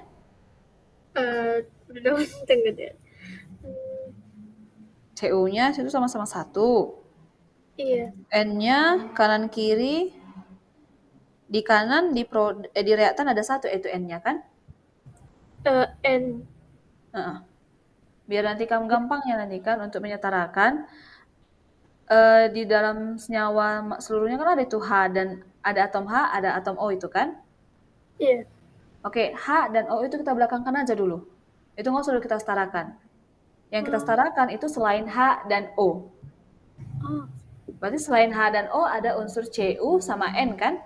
Belum, tunggu deh. Cu-nya itu sama-sama 1. Iya. N-nya kanan kiri. Di kanan di reaktan ada 1 yaitu N-nya kan? N. Biar nanti kamu gampang ya nanti kan untuk menyetarakan. Di dalam senyawa seluruhnya kan ada itu H dan ada atom H, ada atom O itu kan? Iya. Oke, H dan O itu kita belakangkan aja dulu. Itu nggak usah kita setarakan. Yang kita setarakan itu selain H dan O. Oh. Berarti selain H dan O ada unsur Cu sama N kan?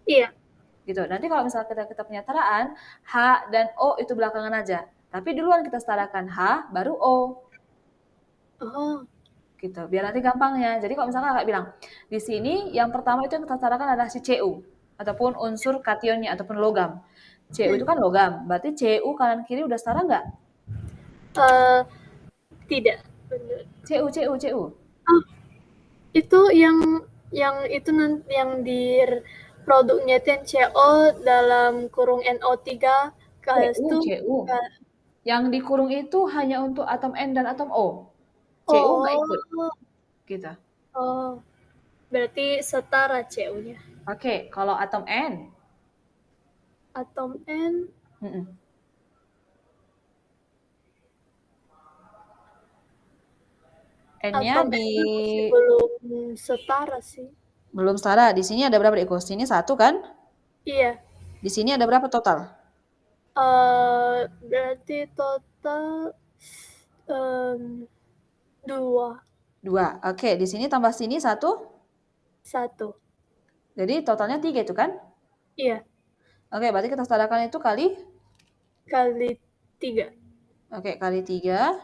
Iya. Gitu. Nanti kalau misalnya kita penyetaraan, H dan O itu belakangan aja. Tapi duluan kita setarakan H, baru O. Oh. Gitu. Biar nanti gampangnya. Jadi kalau misalnya kakak bilang, di sini yang pertama itu yang kita setarakan adalah si Cu. Ataupun unsur kationnya, ataupun logam. Cu itu kan logam. Berarti Cu kanan kiri udah setara nggak? Tidak. Benar. Cu. Oh, itu yang itu nanti yang di produknya itu yang CO dalam kurung NO3 Cu. Yang dikurung itu hanya untuk atom N dan atom O. Cu nggak ikut. Gitu. Oh, berarti setara Cu-nya. Oke, kalau atom N? Atom N? N-nya di belum setara sih. Belum setara. Di sini ada berapa, Eko? Sini 1 kan? Iya. Di sini ada berapa total? Berarti total 2. Oke, di sini tambah sini 1? 1. Jadi totalnya 3 itu kan? Iya. Oke, berarti kita setarakan itu kali? Kali 3. Oke, kali 3.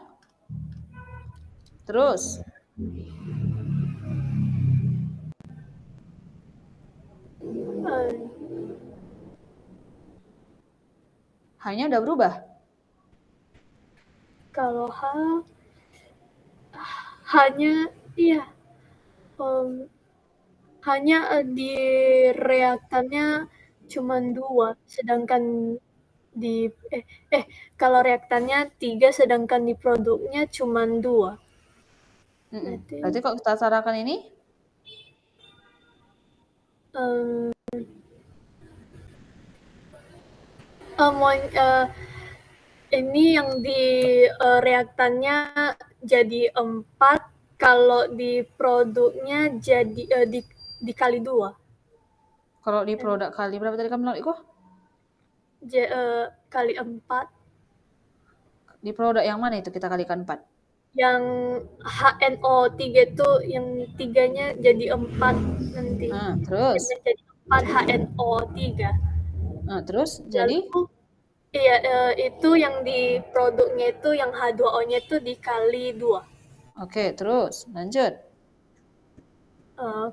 Terus? H-nya udah berubah? Kalau H-nya Iya. Hanya di reaktannya cuma 2, sedangkan di kalau reaktannya 3, sedangkan di produknya cuma 2. Berarti kalau kita carakan ini? Um, ini yang di reaktannya jadi 4, kalau di produknya jadi dikali 2. Kalau di produk kali berapa tadi kamu bilang, Iko? Kali 4. Di produk yang mana itu kita kalikan 4? Yang HNO3 itu yang 3-nya jadi 4 nanti. Terus? Jadi 4 HNO3. Terus jadi? Lalu iya, itu yang di produknya itu yang H2O-nya itu dikali 2. Oke, terus lanjut.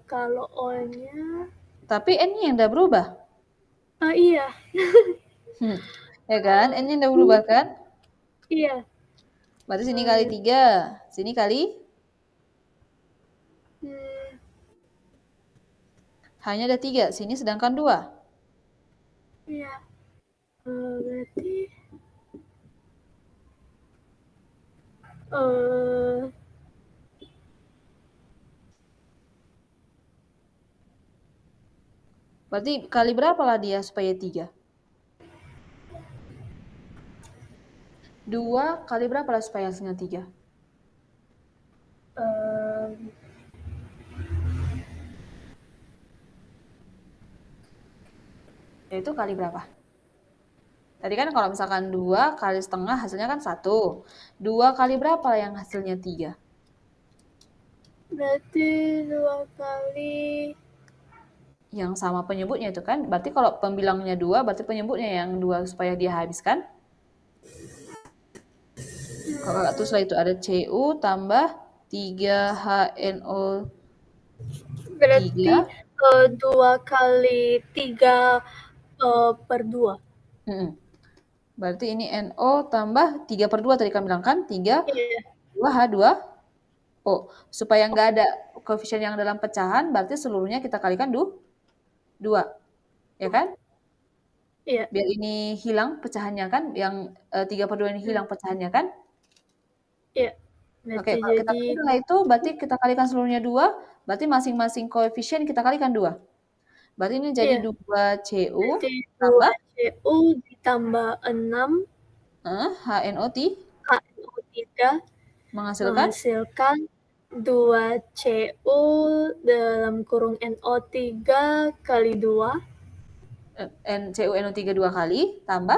Kalau O-nya... Tapi N-nya yang udah berubah. Iya. Ya kan? N-nya udah berubah kan? Iya. Berarti sini kali 3. Sini kali? Hanya ada 3. Sini sedangkan 2. Iya. Berarti... Berarti kali berapa lah dia supaya 3? 2 kali berapa lah supaya hasilnya 3? Itu kali berapa? Tadi kan kalau misalkan 2 kali setengah hasilnya kan 1. 2 kali berapa lah yang hasilnya 3? Berarti 2 kali... Yang sama penyebutnya itu kan. Berarti kalau pembilangnya 2, berarti penyebutnya yang 2 supaya dia habiskan. Kalau kakak tulis lah itu ada Cu tambah 3HNO. Berarti 2 kali 3 per 2. Berarti ini NO tambah 3 per 2 tadi kamu bilang kan? 3, 2, H2, O. Supaya nggak ada koefisien yang dalam pecahan, berarti seluruhnya kita kalikan 2. Ya kan? Iya. Biar ini hilang pecahannya kan? Yang 3 per 2 ini hilang pecahannya kan? Iya. Oke, kalau kita kalikan itu, berarti kita kalikan seluruhnya 2, berarti masing-masing koefisien kita kalikan 2. Berarti ini jadi 2Cu tambah 2Cu ditambah 6 HNO3 menghasilkan 2Cu dalam kurung NO3 kali 2. CuNO3 2 kali tambah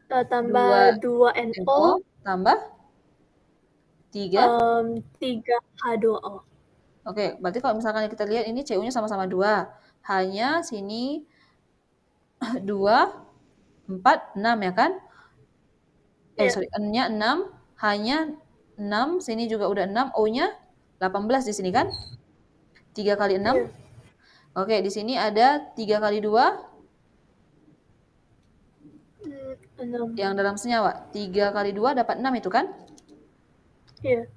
2NO tambah 3H2O. Oke, berarti kalau misalkan kita lihat ini Cu-nya sama-sama 2. Hanya sini 2, 4, 6 ya kan? N-nya 6, hanya 6, sini juga udah 6, O-nya 18 di sini kan? 3 kali 6. Oke, di sini ada 3 kali 2. Yang dalam senyawa. 3 kali 2 dapat 6 itu kan? Iya.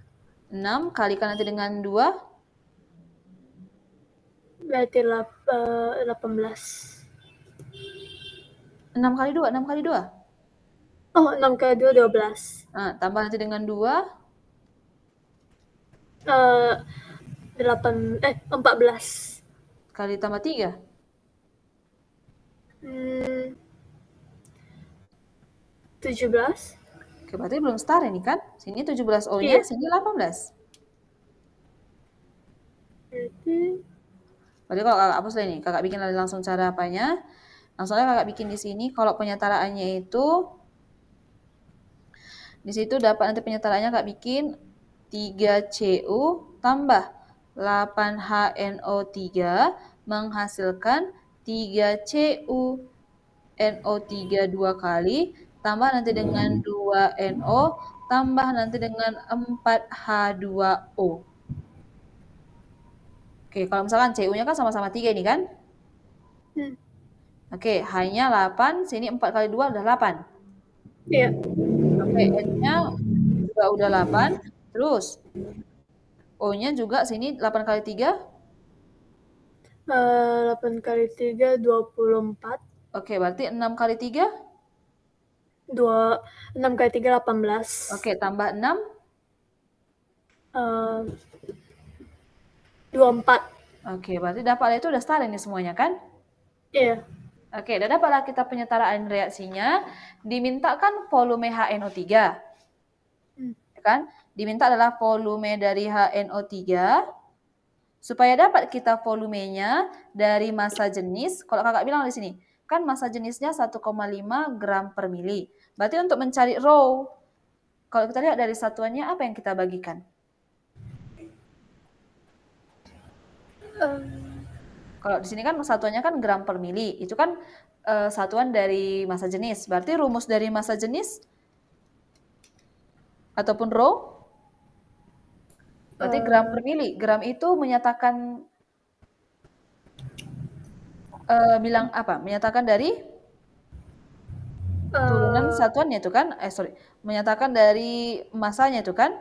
6 kalikan nanti dengan 2. Berarti 18. 6 kali 2, 6 kali 2. Oh, 6 kali 2, 12. Nah, tambah nanti dengan 2. 14. Kali tambah 3. 17. Oke, berarti belum setara ini kan? Sini 17 O-nya, sini 18. Berarti kalau kakak hapus nih, kakak bikin langsung cara apanya. Langsung aja kakak bikin di sini. Kalau penyetaraannya itu, di situ dapat nanti penyetaraannya kakak bikin 3Cu tambah 8HNO3 menghasilkan 3Cu NO3 2 kali, tambah nanti dengan 2NO, tambah nanti dengan 4H2O. Oke, kalau misalkan Cu-nya kan sama-sama 3 ini kan? Oke, hanya 8, sini 4 kali 2 udah 8. Iya. Oke, N-nya juga udah 8. Terus, O-nya juga sini 8 kali 3. 8 kali 3, 24. Oke, berarti 6 kali 3. 6 kali 3, 18. Oke, tambah 6. 24. Oke, berarti dapatlah itu udah setara ini semuanya kan? Iya. Oke, udah dapatlah kita penyetaraan reaksinya. Dimintakan volume HNO3. Kan? Diminta adalah volume dari HNO3. Supaya dapat kita volumenya dari massa jenis, kalau kakak bilang di sini, kan massa jenisnya 1,5 gram per mili. Berarti untuk mencari rho, kalau kita lihat dari satuannya, apa yang kita bagikan? Kalau di sini kan satuannya kan gram per mili, itu kan satuan dari massa jenis. Berarti rumus dari massa jenis ataupun rho, berarti gram per mili. Gram itu menyatakan bilang apa? Menyatakan dari turunan satuannya itu kan? Menyatakan dari massanya itu kan?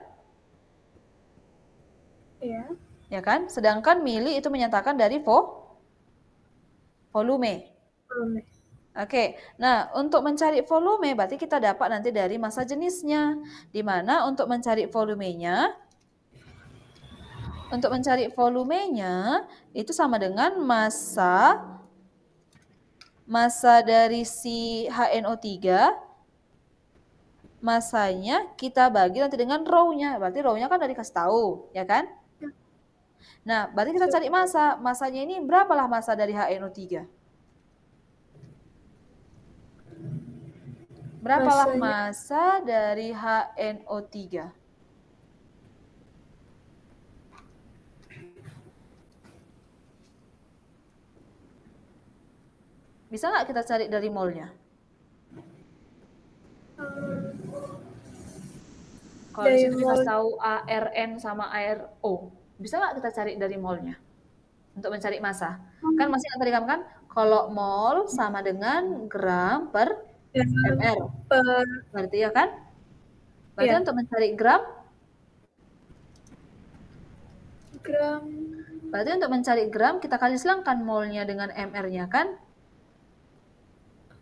Iya. Ya kan? Sedangkan mili itu menyatakan dari volume. Oke, nah untuk mencari volume berarti kita dapat nanti dari massa jenisnya. Di mana untuk mencari volumenya, itu sama dengan massa dari si HNO3, massanya kita bagi nanti dengan rho-nya. Berarti rho-nya kan udah dikasih tahu, ya kan? Nah, berarti kita cari massa. Massanya ini berapalah massa dari HNO3? Berapalah massa dari HNO3? Bisa nggak kita cari dari molnya? Kalau di sini dikasih tahu ARN sama ARO, bisa nggak kita cari dari molnya? Untuk mencari massa. Kan masih yang tadi kamu kan, kalau mol sama dengan gram per mr. Berarti ya kan? Berarti untuk mencari gram? Berarti untuk mencari gram, kita kali silangkan molnya dengan mr-nya kan?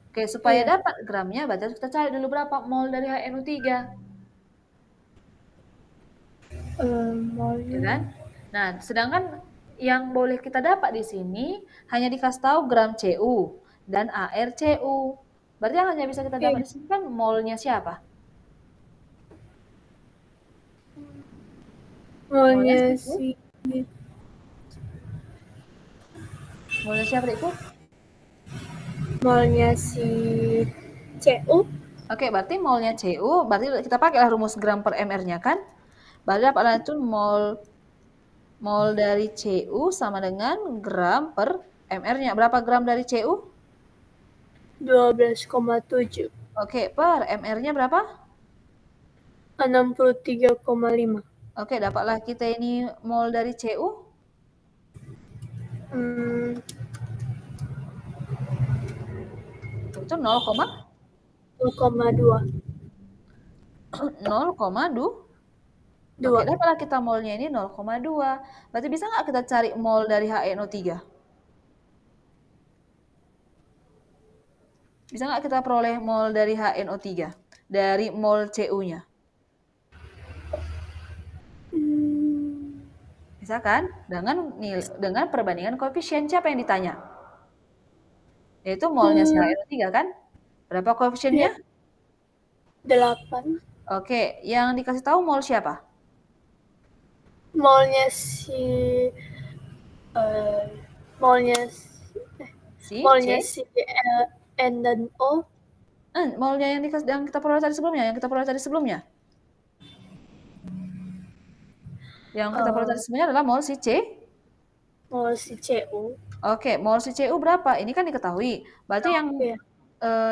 Oke, supaya dapat gramnya, berarti kita cari dulu berapa mol dari HNO3. Ya kan? Nah, sedangkan yang boleh kita dapat di sini hanya dikasih tahu gram Cu dan ArCu. Berarti yang hanya bisa kita dapat di sini kan molnya siapa? Molnya siapa, Dekku? Molnya si Cu. Oke, berarti molnya Cu, berarti kita pakailah rumus gram per mr-nya kan? Berarti dapatlah itu mol dari Cu sama dengan gram per mr-nya. Berapa gram dari Cu? 12,7. Oke, per mr-nya berapa? 63,5. Oke, dapatlah kita ini mol dari Cu. Itu 0,2. 0,2. Oke, dapatlah kita molnya ini 0,2. Berarti bisa nggak kita cari mol dari HNO3? Bisa nggak kita peroleh mol dari HNO3? Dari mol Cu-nya? Bisa kan? Dengan perbandingan koefisien. Siapa yang ditanya? Yaitu molnya si HNO3 kan? Berapa koefisiennya? 8. Oke, yang dikasih tahu mol siapa? Molnya si N dan O. Molnya yang kita peroleh tadi sebelumnya, Yang kita peroleh tadi sebelumnya adalah mol si Mol si Cu. Oke, mol si Cu berapa? Ini kan diketahui. Berarti yang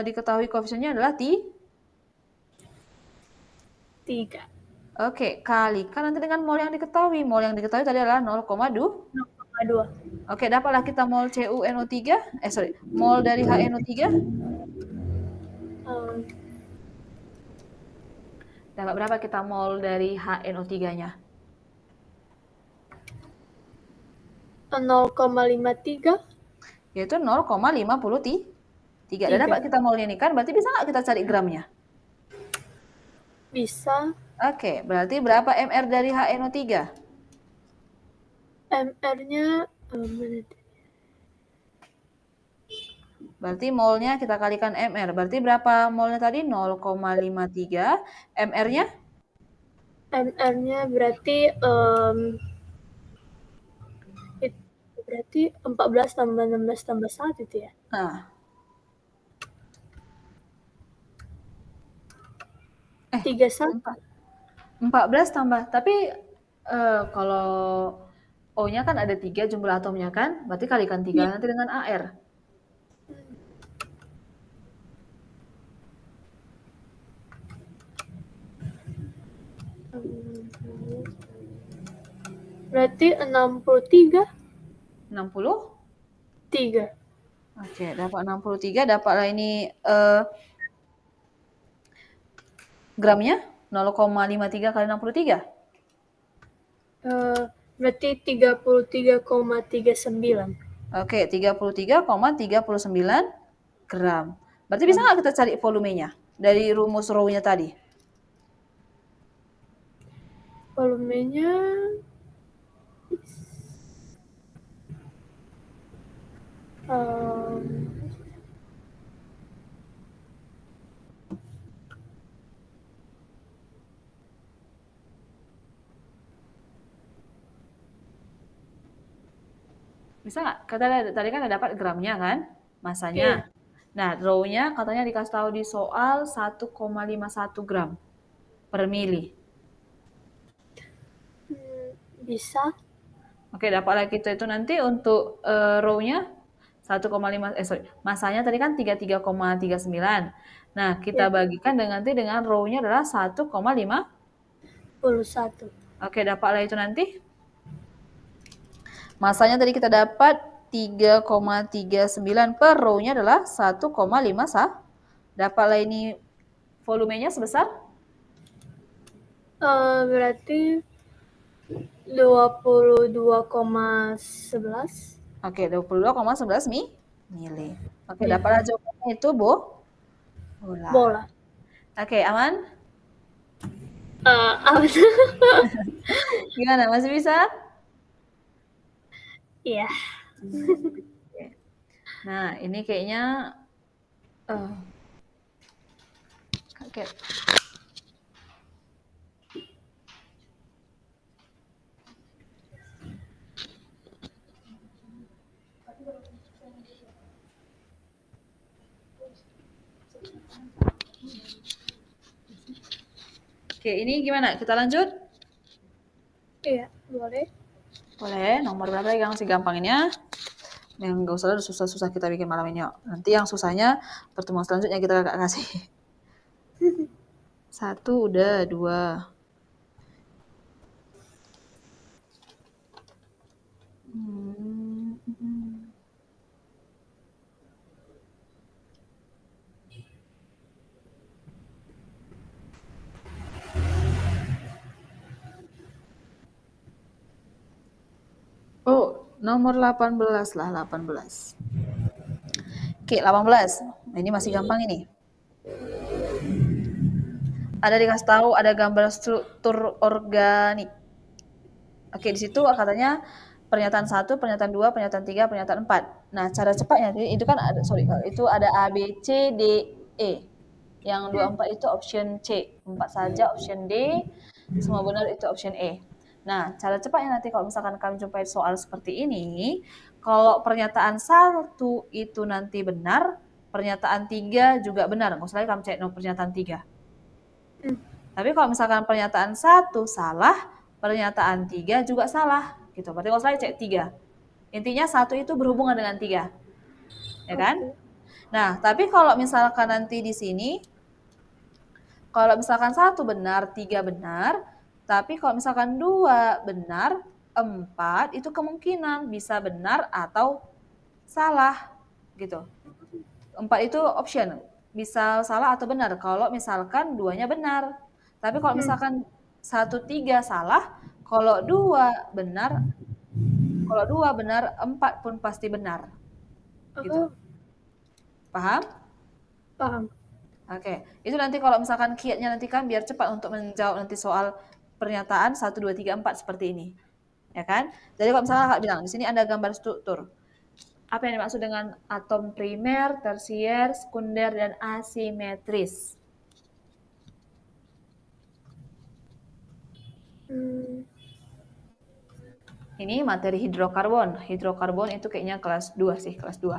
diketahui koefisiennya adalah 3. Oke, kalikan nanti dengan mol yang diketahui. Mol yang diketahui tadi adalah 0,2. Oke, dapatlah kita mol CuNO3. Mol dari HNO3. Dapat berapa kita mol dari HNO3-nya? 0,53. Yaitu 0,53. Udah dapat kita molnya ini kan, berarti bisa nggak kita cari gramnya? Bisa. Oke, berarti berapa mR dari HNO3? MR-nya berarti molnya kita kalikan mR. Berarti berapa molnya tadi? 0,53. MR-nya? MR-nya berarti berarti 14 tambah 16 tambah 1 itu ya? Nah. 31. 14 tambah. Tapi kalau O-nya kan ada 3 jumlah atomnya kan? Berarti kalikan 3 nanti dengan AR. Berarti 63. 60? 3. Oke, dapat 63. Dapatlah ini gramnya 0,53 kali 63. Berarti 33,39. Oke, 33,39 gram. Berarti bisa nggak kita cari volumenya dari rumus row-nya tadi? Volumenya Bisa nggak? Tadi kan ada dapat gramnya kan? Masanya. Nah, row-nya katanya dikasih tahu di soal 1,51 gram per mili. Bisa. Oke, dapatlah kita itu nanti untuk row-nya 1,5 masanya tadi kan 33,39. Nah, kita bagikan dengan row-nya adalah 1,51. Oke, dapatlah itu nanti. Masanya tadi kita dapat 3,39 per row-nya adalah 1,5. Dapatlah ini volumenya sebesar? Berarti 22,11. Oke, 22,11 mili. Oke, dapatlah jawabannya itu bola. Oke, aman? Aman. Gimana, masih bisa? Iya. Nah, ini kayaknya kaget. Oke, ini gimana? Kita lanjut? Iya, boleh. Boleh. Nomor berapa lagi yang masih gampang ini ya? Yang nggak usah susah-susah kita bikin malam ini. Nanti yang susahnya pertemuan selanjutnya kita kasih. 1 udah, 2. Oh, nomor 18 lah, 18. Oke, 18. Ini masih gampang ini. Ada dikasih tahu ada gambar struktur organik. Oke, di situ katanya pernyataan 1, pernyataan 2, pernyataan 3, pernyataan 4. Nah, cara cepatnya itu kan ada itu ada A, B, C, D, E. Yang 24 itu option C, 4 saja option D, semua benar itu option E. Nah, cara cepatnya nanti kalau misalkan kami jumpai soal seperti ini, kalau pernyataan 1 itu nanti benar, pernyataan 3 juga benar. Nggak usah lagi kami cek pernyataan 3. Tapi kalau misalkan pernyataan 1 salah, pernyataan 3 juga salah. Gitu. Berarti nggak usah lagi cek 3. Intinya 1 itu berhubungan dengan 3. Ya kan? Nah, tapi kalau misalkan nanti di sini, kalau misalkan 1 benar, 3 benar, tapi kalau misalkan 2 benar, 4 itu kemungkinan bisa benar atau salah. Gitu. 4 itu option, bisa salah atau benar kalau misalkan 2-nya benar. Tapi kalau misalkan 1, 3 salah, kalau 2 benar, Kalau 2 benar, 4 pun pasti benar. Gitu. Oh, Paham? paham. Oke, itu nanti kalau misalkan kiatnya nanti kan biar cepat untuk menjawab nanti soal pernyataan 1, 2, 3, 4 seperti ini. Ya kan? Jadi kalau misalkan Kak bilang, di sini ada gambar struktur. Apa yang dimaksud dengan atom primer, tersier, sekunder, dan asimetris? Ini materi hidrokarbon. Hidrokarbon itu kayaknya kelas 2 sih, kelas 2.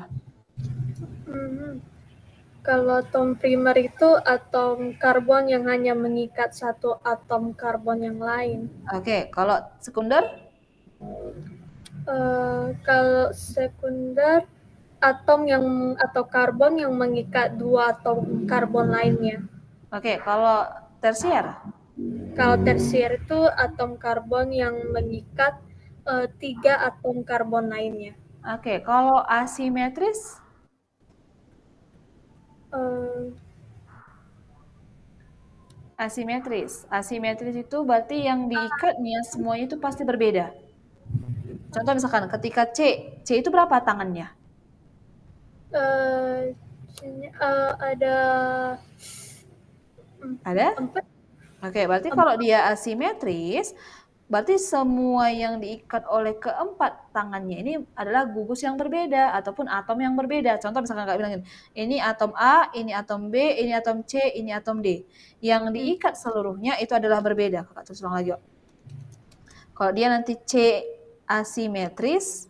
Kalau atom primer itu atom karbon yang hanya mengikat satu atom karbon yang lain. Oke, kalau sekunder? Kalau sekunder, atom atau karbon yang mengikat dua atom karbon lainnya. Oke, kalau tersier? Kalau tersier itu atom karbon yang mengikat 3 atom karbon lainnya. Oke, kalau asimetris? Asimetris itu berarti yang diikatnya semuanya itu pasti berbeda. Contoh misalkan ketika C itu berapa tangannya? Ada? 4. Oke, berarti kalau dia asimetris, berarti semua yang diikat oleh keempat tangannya ini adalah gugus yang berbeda ataupun atom yang berbeda. Contoh misalkan Kak bilangin, ini atom A, ini atom B, ini atom C, ini atom D. Yang diikat seluruhnya itu adalah berbeda. Kakak terus ulang lagi. Kalau dia nanti C asimetris,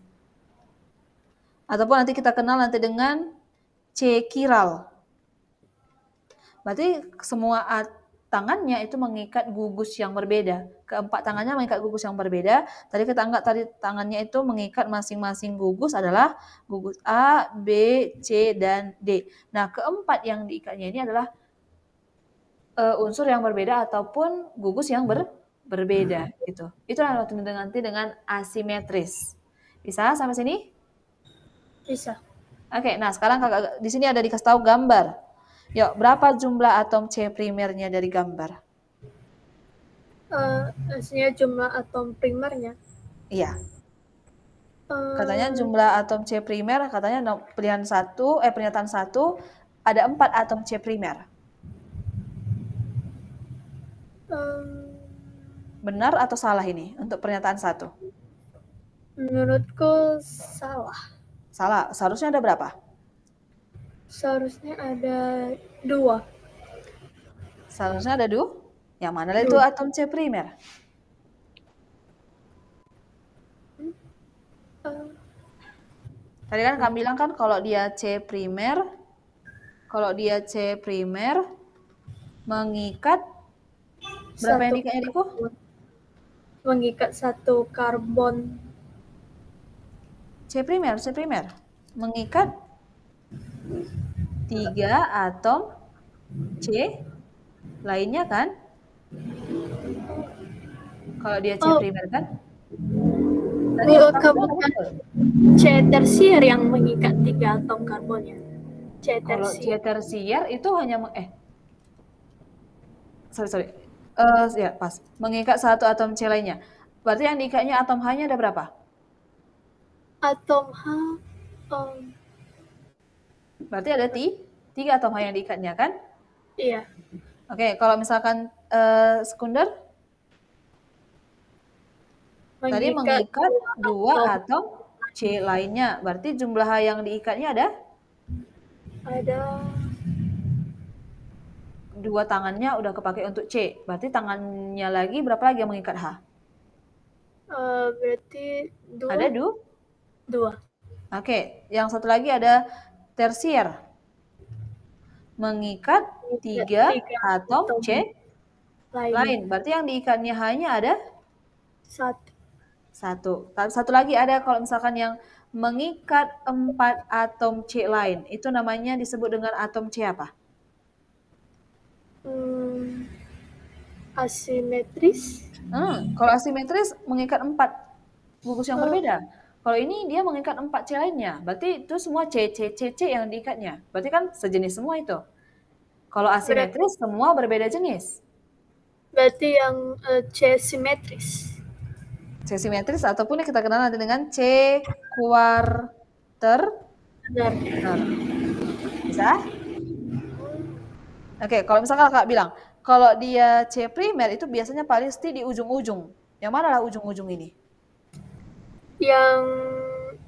ataupun nanti kita kenal nanti dengan C chiral. Berarti semua tangannya itu mengikat gugus yang berbeda. Keempat tangannya mengikat gugus yang berbeda. Tadi kita anggap tadi tangannya itu mengikat masing-masing gugus adalah gugus A, B, C, dan D. Nah, keempat yang diikatnya ini adalah unsur yang berbeda ataupun gugus yang berbeda gitu. Itu nanti dengan asimetris. Bisa sampai sini? Bisa. Oke, nah sekarang kakak di sini ada dikasih tahu gambar. Yuk, berapa jumlah atom C primernya dari gambar? Maksudnya jumlah atom primernya. Iya. Katanya jumlah atom C primer, katanya pernyataan 1 ada 4 atom C primer. Benar atau salah ini untuk pernyataan 1? Menurutku salah. Salah. Seharusnya ada berapa? Seharusnya ada 2. Seharusnya ada 2? Yang mana itu atom C primer? Tadi kan kami bilang kan kalau dia C primer mengikat berapa yang diikatnya Diko? Mengikat satu karbon. C primer mengikat 3 atom C lainnya kan? Kalau dia C primer kan? Kemudian C tersier yang mengikat 3 atom karbonnya. Kalau C tersier itu hanya ya pas mengikat 1 atom C lainnya. Berarti yang diikatnya atom H-nya ada berapa? Atom H. Berarti ada 3 atom H yang diikatnya kan? Iya. Oke, kalau misalkan sekunder? Tadi mengikat 2 atom C lainnya. Berarti jumlah H yang diikatnya ada? Ada 2 tangannya udah kepakai untuk C. Berarti tangannya lagi berapa lagi yang mengikat H? Berarti 2. Ada 2. Oke, yang satu lagi ada tersier. Mengikat 3 atom C lain. Berarti yang diikatnya H-nya ada? 1. Satu lagi ada kalau misalkan yang mengikat 4 atom C lain. Itu namanya disebut dengan atom C apa? Asimetris. Kalau asimetris mengikat 4 gugus yang berbeda. Kalau ini dia mengikat 4 C lainnya. Berarti itu semua C yang diikatnya. Berarti kan sejenis semua itu. Kalau asimetris semua berbeda jenis. Berarti yang C simetris. C simetris ataupun yang kita kenal nanti dengan C kuarter. Benar. Bisa? Oke, kalau misalkan kakak bilang, kalau dia C primer itu biasanya pasti di ujung-ujung. Yang mana lah ujung-ujung ini?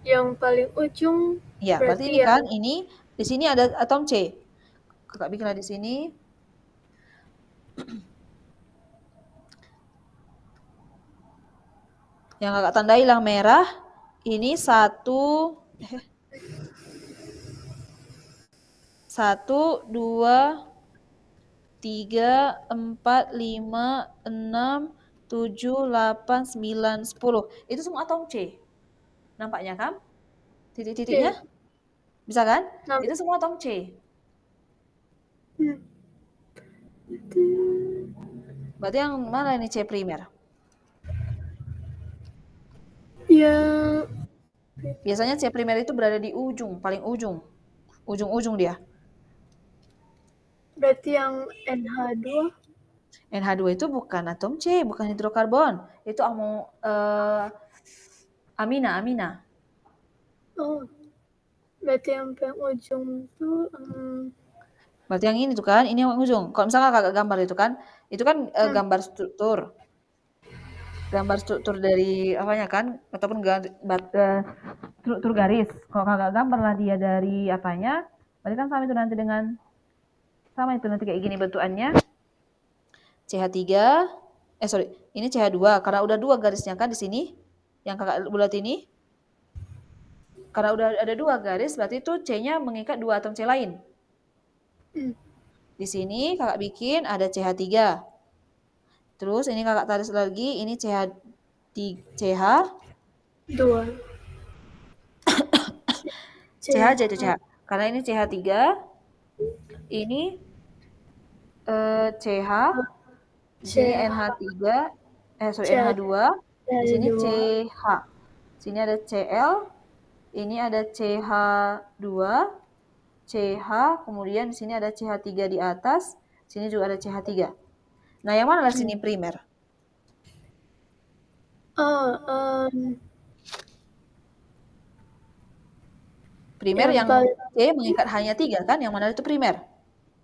Yang paling ujung. Iya, berarti ini kan, ini di sini ada atom C. Kakak bikinlah di sini. Yang kakak tandailah merah. Ini 1, 2, 3, 4, 5, 6, 7, 8, 9, 10. Itu semua atom C. Nampaknya kan? Titik-titiknya? Bisa kan? Itu semua atom C. Berarti yang mana ini C primer? Biasanya C primer itu berada di ujung, paling ujung. Ujung-ujung dia. Berarti yang NH2? NH2 itu bukan atom C, bukan hidrokarbon. Itu amina. Oh, berarti yang paling ujung itu berarti yang ini tuh kan, ini yang ujung. Kalau misalnya kakak gambar itu kan gambar struktur. Gambar struktur dari apanya kan, ataupun struktur garis. Kalau kakak gambar lah dia dari apanya, berarti kan sama itu nanti dengan, sama itu nanti kayak gini bentukannya. CH3, ini CH2, karena udah 2 garisnya kan di sini, yang kakak bulat ini. Karena udah ada 2 garis, berarti itu C-nya mengikat 2 atom C lain. Di sini kakak bikin ada CH3. Terus ini kakak tarik lagi, ini CH2. CH aja itu CH. Karena ini CH3. Ini CH. Di sini NH3. NH2. Di sini CH. Sini ada Cl. Ini ada CH2. CH, kemudian di sini ada CH3 di atas, sini juga ada CH3. Nah, yang mana di sini primer? Primer yang C mengikat hanya 3 kan? Yang mana itu primer?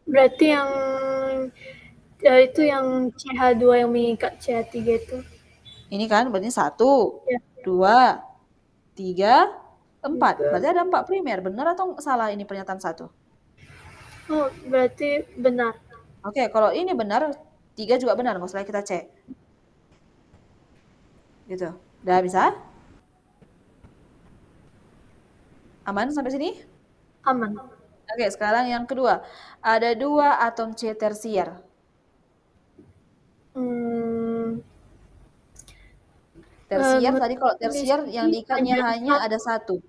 Berarti yang itu yang CH2 yang mengikat CH3 itu. Ini kan berarti 1, 2, 3, 4. Berarti ada 4 primer. Benar atau salah ini pernyataan 1? Oh, berarti benar. Oke, kalau ini benar, 3 juga benar. Nggak usah kita cek. Gitu. Udah bisa? Aman sampai sini? Aman. Oke, sekarang yang kedua. Ada 2 atom C tersier. Tersier, tadi kalau tersier yang diikatnya hanya ada 1.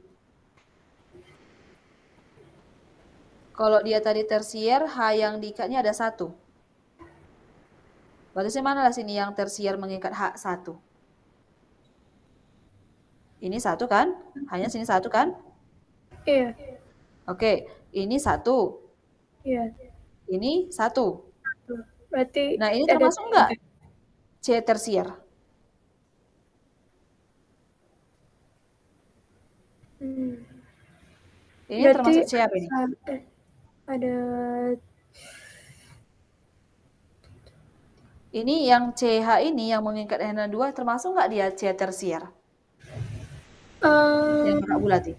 Kalau dia tadi tersier, yang diikatnya ada 1. Berarti mana lah sini yang tersier mengikat H1? Ini 1 kan? Hanya sini 1 kan? Iya. Oke, ini 1. Iya. Ini 1. Berarti nah, ini termasuk enggak C tersier? Ini berarti termasuk C apa ini? Ada. Ini yang CH ini yang mengikat NH2 termasuk nggak dia C tersier? Yang kakak bulati.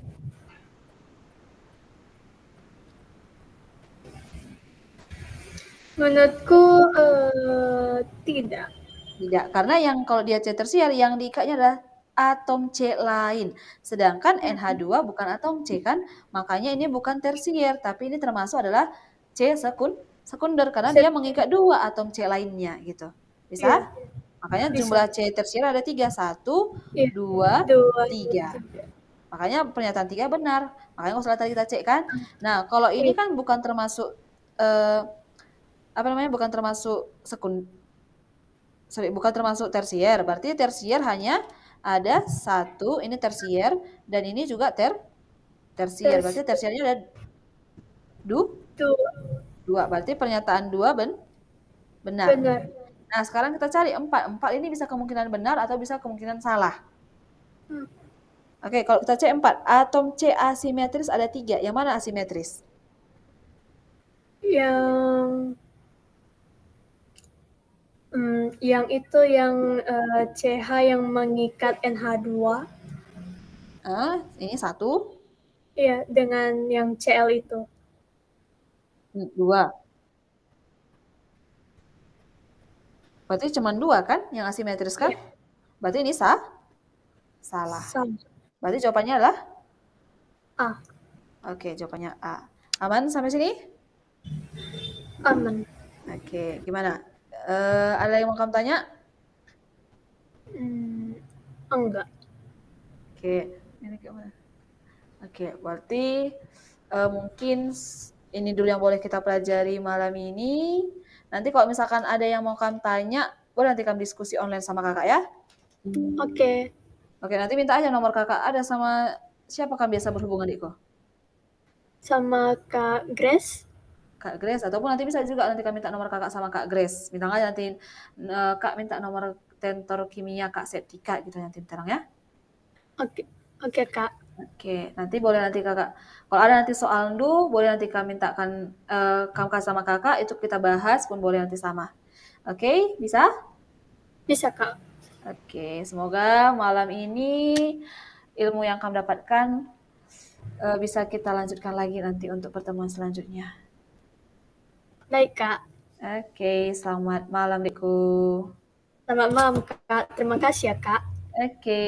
Menurutku tidak. Tidak, karena yang kalau dia C tersier yang diikatnya adalah atom C lain. Sedangkan NH2 bukan atom C kan, makanya ini bukan tersier, tapi ini termasuk adalah C sekunder karena dia mengikat 2 atom C lainnya gitu. Bisa? Makanya jumlah C tersier ada 3, 1, 2, 3. Makanya pernyataan 3 benar. Makanya kalau salah tadi kita cek kan. Nah, kalau ini kan bukan termasuk bukan termasuk bukan termasuk tersier. Berarti tersier hanya ada 1, ini tersier dan ini juga tersier. Berarti tersiernya ada 2. Berarti pernyataan 2 benar. Nah, sekarang kita cari 4. 4 ini bisa kemungkinan benar atau bisa kemungkinan salah. Oke, kalau kita cek 4, atom C asimetris ada 3. Yang mana asimetris? Yang itu yang CH yang mengikat NH2. Ini 1. Iya, dengan yang Cl itu. 2. Berarti cuma 2 kan yang asimetris kan? Ya. Berarti ini salah. Sama. Berarti jawabannya adalah? A. Oke, jawabannya A. Aman sampai sini? Aman. Oke, gimana? Ada yang mau kamu tanya? Enggak. Oke, ini gimana? Oke, berarti mungkin ini dulu yang boleh kita pelajari malam ini. Nanti kalau misalkan ada yang mau kamu tanya, boleh nanti kamu diskusi online sama kakak ya. Oke. Oke, nanti minta aja nomor kakak ada sama siapa kamu biasa berhubungan Iko? Sama Kak Grace. Kak Grace, ataupun nanti bisa juga nanti kak minta nomor kakak sama Kak Grace. Minta aja nanti Kak minta nomor tentor kimia Kak Septika gitu nanti terang ya. Oke Kak. Oke, nanti boleh nanti kakak, kalau ada nanti soal ndu, boleh nanti kak mintakan kamu sama kakak, itu kita bahas pun boleh nanti sama. Oke, bisa? Bisa Kak. Oke, semoga malam ini ilmu yang kamu dapatkan bisa kita lanjutkan lagi nanti untuk pertemuan selanjutnya. Baik Kak. Oke, selamat malam Diku. Selamat malam Kak. Terima kasih ya Kak. Oke.